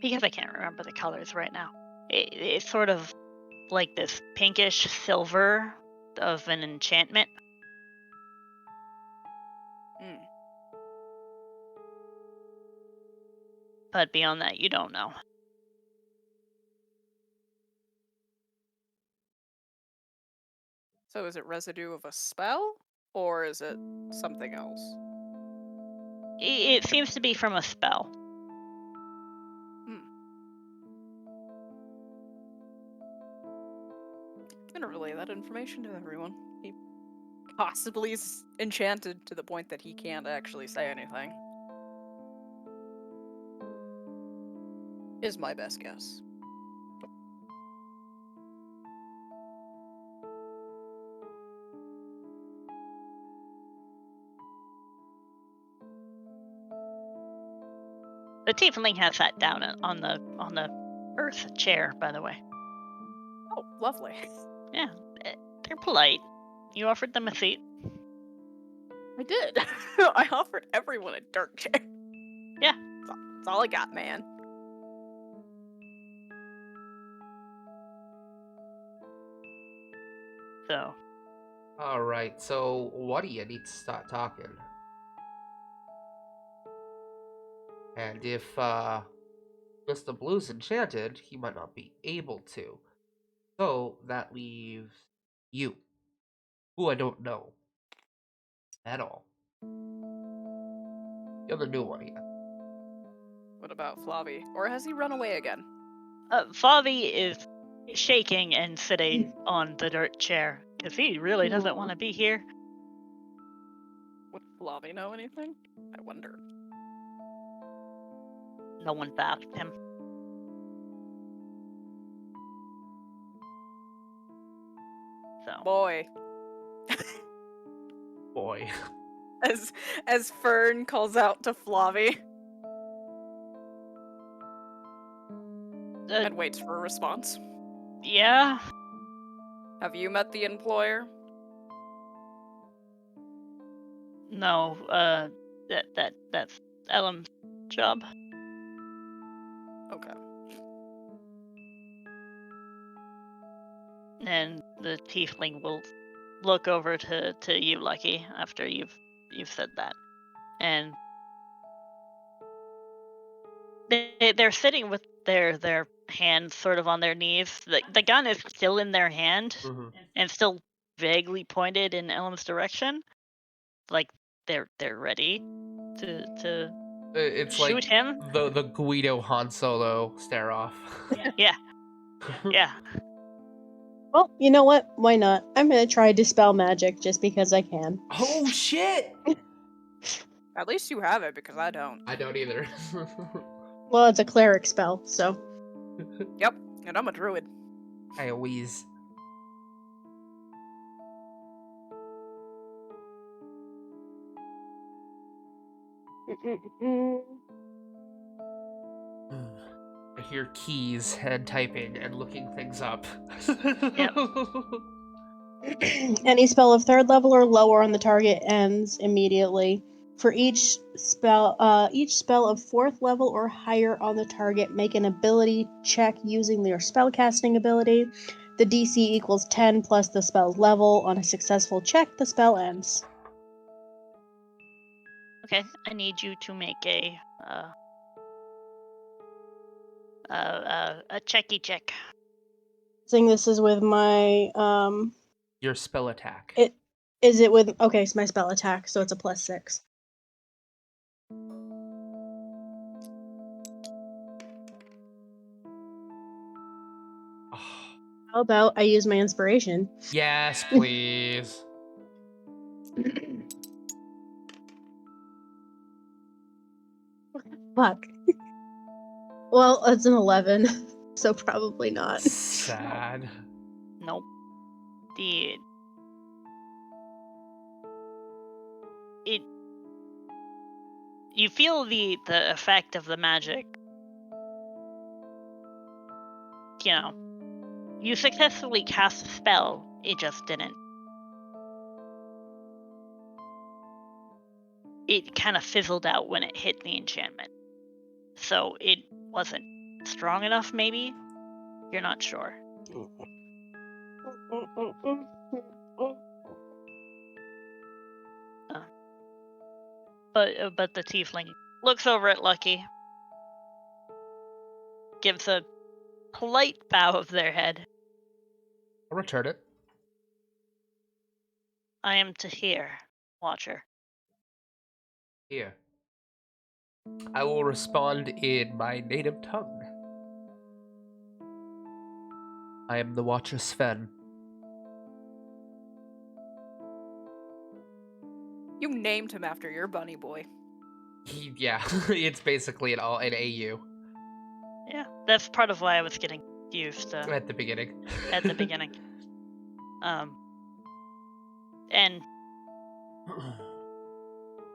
because I can't remember the colors right now, it's sort of like this pinkish silver of an enchantment. Mm. But beyond that, you don't know. So is it residue of a spell? Or is it something else? It seems to be from a spell. I'm gonna relay that information to everyone. He possibly is enchanted to the point that he can't actually say anything. Is my best guess. The tiefling has sat down on the earth chair, by the way. Oh, lovely. Yeah, they're polite. You offered them a seat. I did. I offered everyone a dirt chair. Yeah. That's all I got, man. So. Alright, so what do you need to start talking? And if Mr. Blue's enchanted, he might not be able to. So that leaves you, who I don't know at all. You're the new one here. What about Flavi? Or has he run away again? Flavi is shaking and sitting on the dirt chair because he really doesn't want to be here. Would Flavi know anything? I wonder. No one's asked him. So. Boy. Boy. as Fern calls out to Flavi and waits for a response. Yeah. Have you met the employer? No. That's Elam's job. Okay. And the tiefling will look over to you, Lucky, after you've said that, and they're sitting with their hands sort of on their knees. The gun is still in their hand and still vaguely pointed in Elam's direction, like they're ready to It's shoot like him. the Guido Han Solo stare off. Yeah. Yeah. Well, you know what? Why not? I'm gonna try Dispel Magic just because I can. Oh shit! At least you have it, because I don't. I don't either. Well, it's a cleric spell, so. Yep, and I'm a druid. I wheeze. I hear keys and typing and looking things up. Yep. Any spell of 3rd level or lower on the target ends immediately. For each spell of 4th level or higher on the target, make an ability check using their spellcasting ability. The DC equals 10 plus the spell's level. On a successful check, the spell ends. Okay, I need you to make a checky check. Saying this is with my Your spell attack. Is it with it's my spell attack, so it's a +6. How about I use my inspiration? Yes, please. Fuck. Well, it's an 11, so probably not. Sad. Nope. You feel the effect of the magic. You know, you successfully cast a spell, it just didn't. It kind of fizzled out when it hit the enchantment. So it wasn't strong enough, maybe? You're not sure. But the tiefling looks over at Lucky, gives a polite bow of their head. I'll return it. I am to hear, Watcher. Here. I will respond in my native tongue. I am the Watcher Sven. You named him after your bunny boy. Yeah, it's basically an AU. Yeah, that's part of why I was getting confused At the beginning. at the beginning. And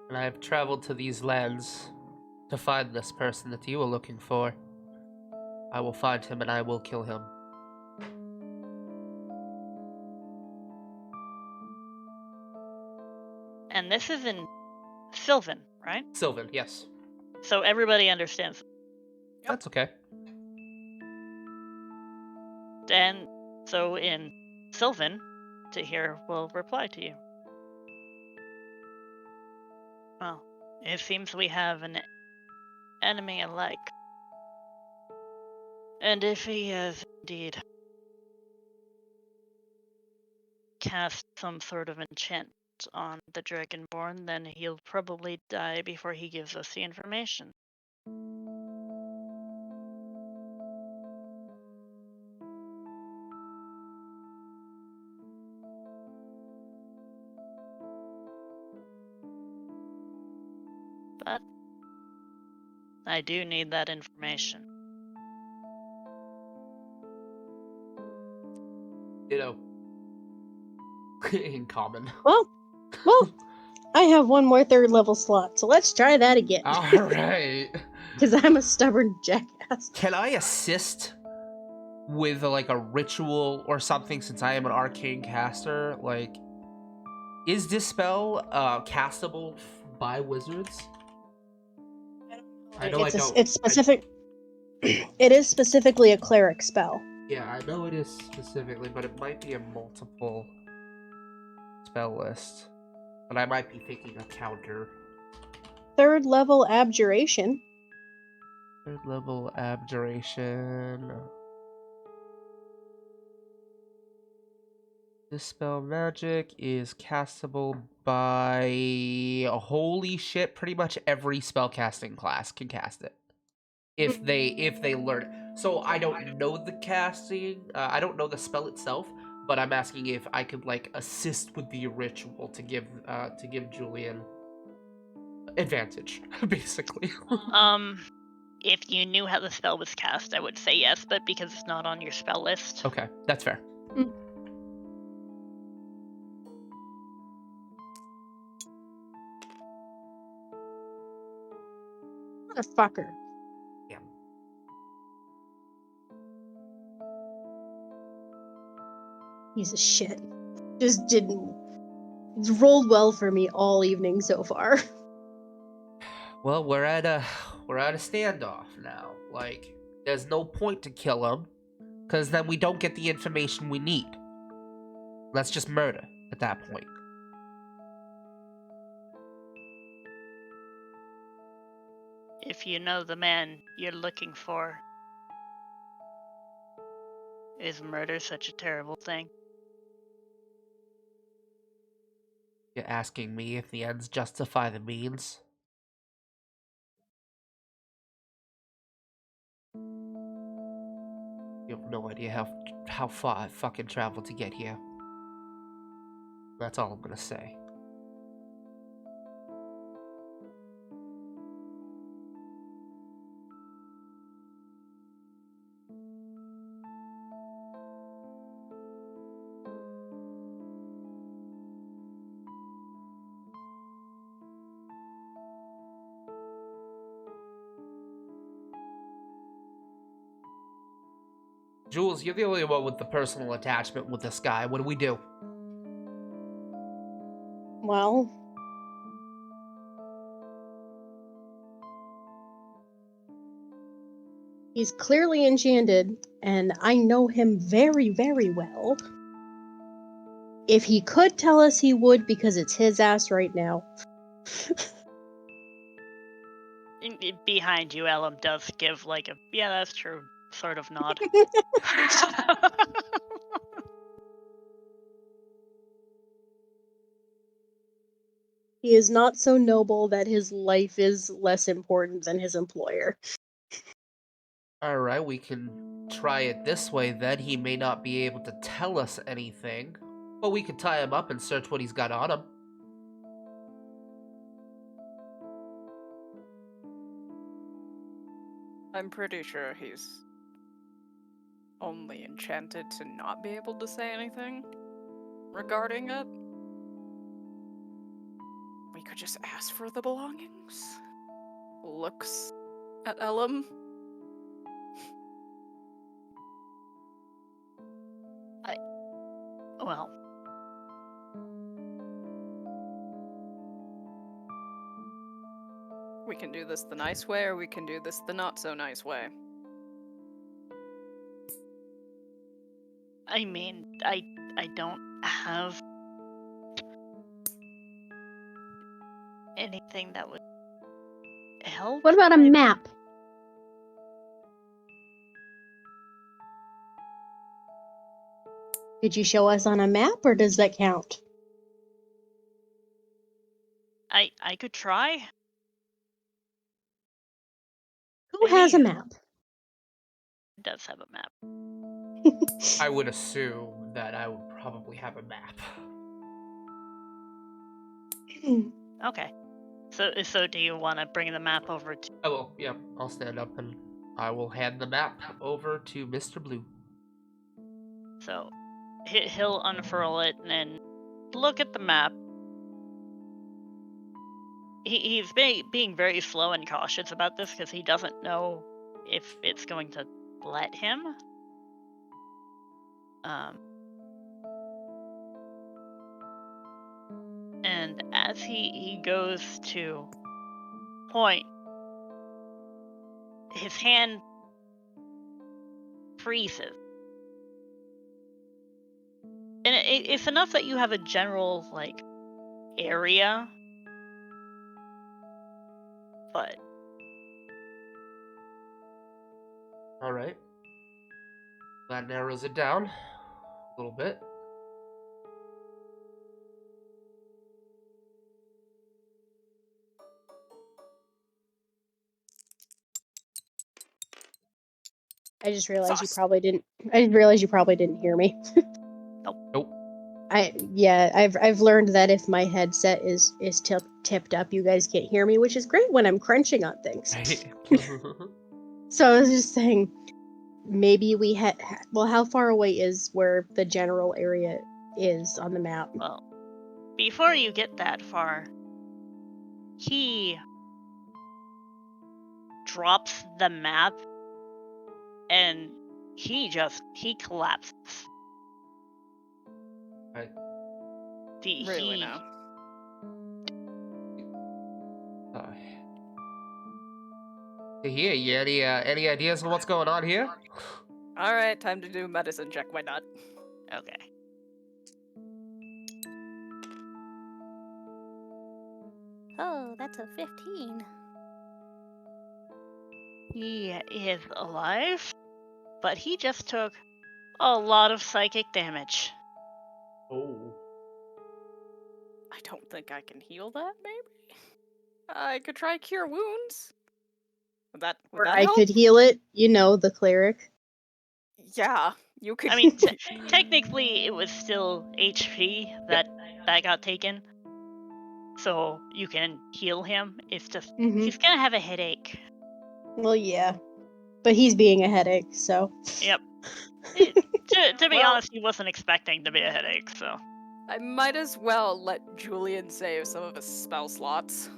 And I have traveled to these lands to find this person that you were looking for. I will find him and I will kill him. this is in Sylvan, right? Sylvan, yes. So everybody understands. That's okay. And so in Sylvan, Tahir will reply to you. Well, it seems we have an enemy alike. And if he has indeed cast some sort of enchant on the Dragonborn, then he'll probably die before he gives us the information. But I do need that information. You know, in common. Well, I have one more third level slot, so let's try that again. All right. Because I'm a stubborn jackass. Can I assist with like a ritual or something since I am an arcane caster? Like, is this spell castable by wizards? I know I don't. It's specific. It is specifically a cleric spell. Yeah, I know it is specifically, but it might be a multiple spell list. But I might be thinking a counter. Third level abjuration. Third level abjuration. Dispel magic is castable by holy shit, pretty much every spellcasting class can cast it. If they learn it. So I don't know the casting, I don't know the spell itself, but I'm asking if I could like assist with the ritual to give Julian advantage, basically. If you knew how the spell was cast, I would say yes, but because it's not on your spell list. Okay, that's fair. Motherfucker. Yeah. Piece of shit. Just didn't. It's rolled well for me all evening so far. Well, we're at a standoff now. Like, there's no point to kill him, because then we don't get the information we need. That's just murder at that point. If you know the man you're looking for, is murder such a terrible thing? You're asking me if the ends justify the means? You have no idea how far I fucking traveled to get here. That's all I'm gonna say. Jules, you're the only one with the personal attachment with this guy. What do we do? Well, he's clearly enchanted, and I know him very, very well. If he could tell us, he would, because it's his ass right now. Behind you, Elam does give like a, yeah, that's true, sort of nod. He is not so noble that his life is less important than his employer. Alright, we can try it this way then. He may not be able to tell us anything, but we could tie him up and search what he's got on him. I'm pretty sure he's only enchanted to not be able to say anything regarding it. We could just ask for the belongings. Looks at Elam. Well, We can do this the nice way, or we can do this the not so nice way. I mean, I don't have anything that would help. What about a map? Could you show us on a map, or does that count? I could try. Who has a Maybe. map? It does have a map. I would assume that I would probably have a map. Okay. So do you want to bring the map over to? I will, yeah, I'll stand up and I will hand the map over to Mr. Blue. So he'll unfurl it and then look at the map. he's being very slow and cautious about this because he doesn't know if it's going to let him. And as he goes to point, his hand freezes. And it's enough that you have a general, like, area. But All right. That narrows it down a little bit. I just realized you Sauce. probably didn't. I realized you probably didn't hear me. Nope. I've learned that if my headset is tipped up, you guys can't hear me, which is great when I'm crunching on things. So I was just saying, maybe we had. Well, how far away is where the general area is on the map? well, before you get that far, he drops the map and he collapses. Right. Really now. Here, you any ideas on what's going on here? Alright, time to do a medicine check, why not? Okay. Oh, that's a 15. He is alive, but he just took a lot of psychic damage. Oh. I don't think I can heal that, maybe? I could try cure wounds. Would that Or that I help? could heal it. You know, the cleric. Yeah, you could. I mean, technically, it was still HP that got taken, so you can heal him. It's just he's gonna have a headache. Well, yeah, but he's being a headache, so. Yep. To be honest, he wasn't expecting to be a headache, so. I might as well let Julian save some of his spell slots.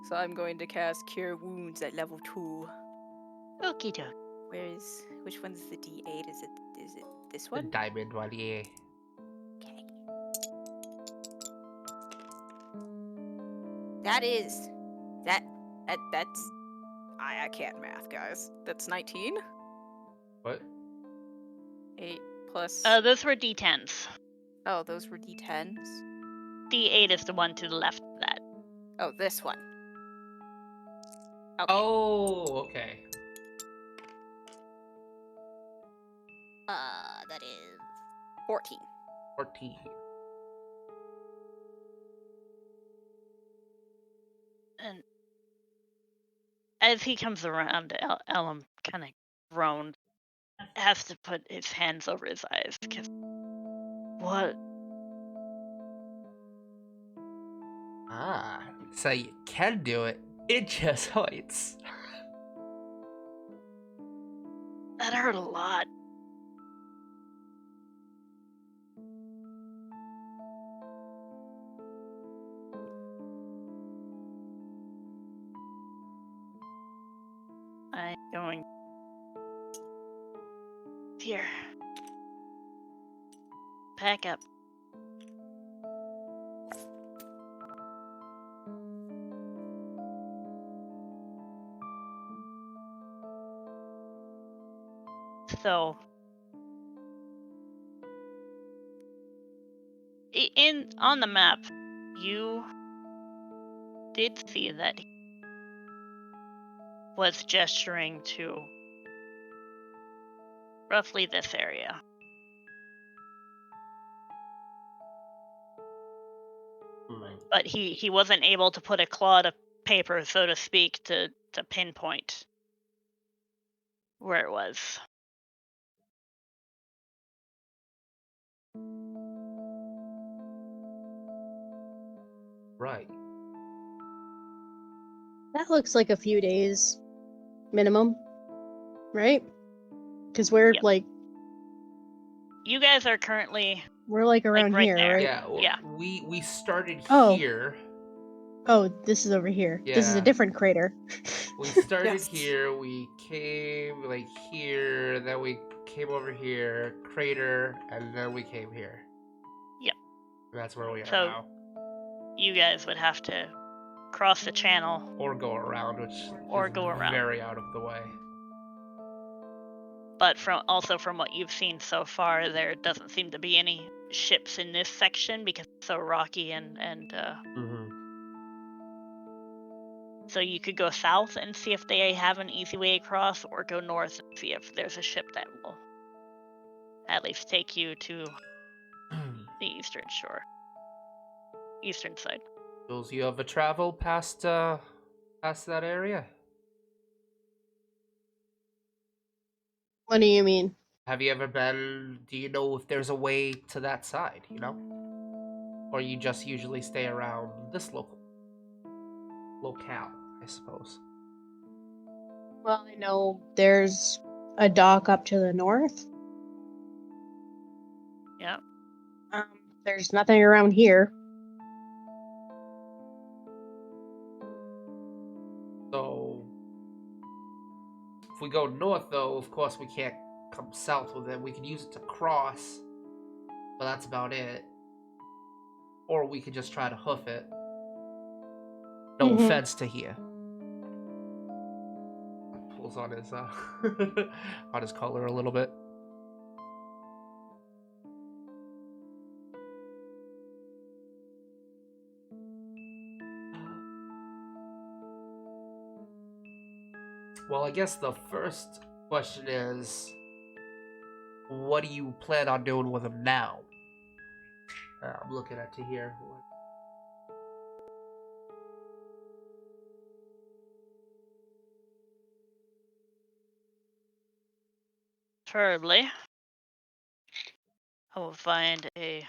So I'm going to cast Cure Wounds at level 2. Okie doke. Which one's the D8? Is it this The one? diamond one, yeah. Okay. That's I can't math, guys. That's 19. What? 8 plus. Those were D10s. Oh, those were D10s. D8 is the one to the left of that. Oh, this one. Okay. Oh, okay. That is 14. 14. And as he comes around, Elam kind of groans, has to put his hands over his eyes because what? Ah, so you can do it. It just hurts. That hurt a lot. I'm going here. Pack up. So, on the map, you did see that he was gesturing to roughly this area. But he wasn't able to put a clod of paper, so to speak, to pinpoint where it was. Right. That looks like a few days minimum, right? Because we're Yep. like You guys are currently around right here, there. right? Yeah. Yeah. We started Oh. here, Oh, this is over here. This is a Yeah. different crater. We started Yes. here, we came like here, then we came over here, crater, and then we came here. Yep. And that's where we are So- now. You guys would have to cross the channel. Or go around, which Or is go around. very out of the way. But from what you've seen so far, there doesn't seem to be any ships in this section because it's so rocky and Mm-hmm. so you could go south and see if they have an easy way across, or go north and see if there's a ship that will at least take you to the eastern shore. Eastern side. Jules, you ever travel past that area? What do you mean? Have you ever been? Do you know if there's a way to that side? You know, or you just usually stay around this locale, I suppose. Well, I know there's a dock up to the north. Yeah. There's nothing around here. So, if we go north, though, of course we can't come south with it. We could use it to cross, but that's about it. Or we could just try to hoof it. No Mhm. offense to here. Pulls on his on his collar a little bit. Well, I guess the first question is, what do you plan on doing with him now? I'm looking at to here. Preferably, I will find a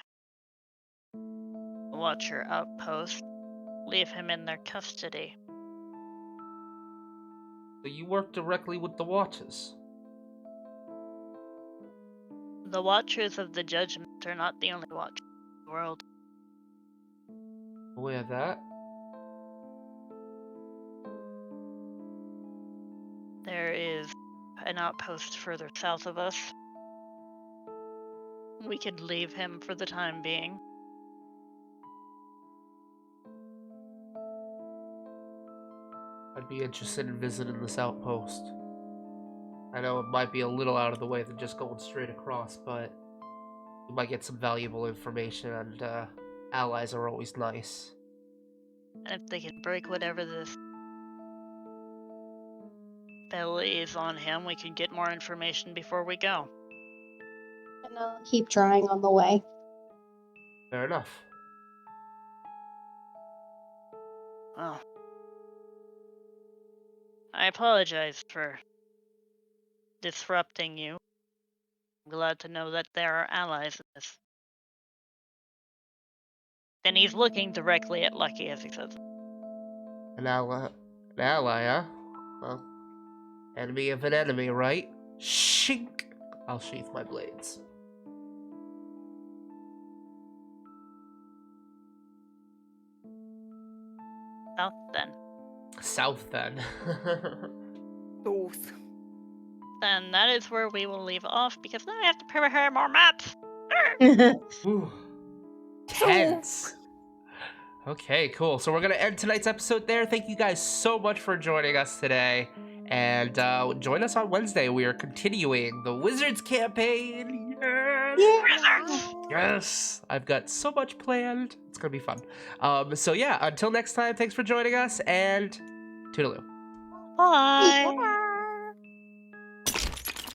watcher outpost, leave him in their custody. So you work directly with the Watchers? The Watchers of the Judgment are not the only Watchers in the world. Aware of that? There is an outpost further south of us. We could leave him for the time being. I'd be interested in visiting this outpost. I know it might be a little out of the way than just going straight across, but you might get some valuable information, and allies are always nice. And if they can break whatever this spell is on him, we can get more information before we go. And I'll keep trying on the way. Fair enough. Well, I apologize for disrupting you. I'm glad to know that there are allies in this. And he's looking directly at Lucky as he says, An ally, huh? Well, enemy of an enemy, right? Shink! I'll sheath my blades. south then. South, then. North. And that is where we will leave off, because now I have to prepare more maps. Ooh. Tense. Okay, cool. So we're going to end tonight's episode there. Thank you guys so much for joining us today. And join us on Wednesday. We are continuing the Wizards campaign. Yes! Yes! I've got so much planned. It's going to be fun. So yeah, until next time, thanks for joining us, and toodaloo. Bye. Bye.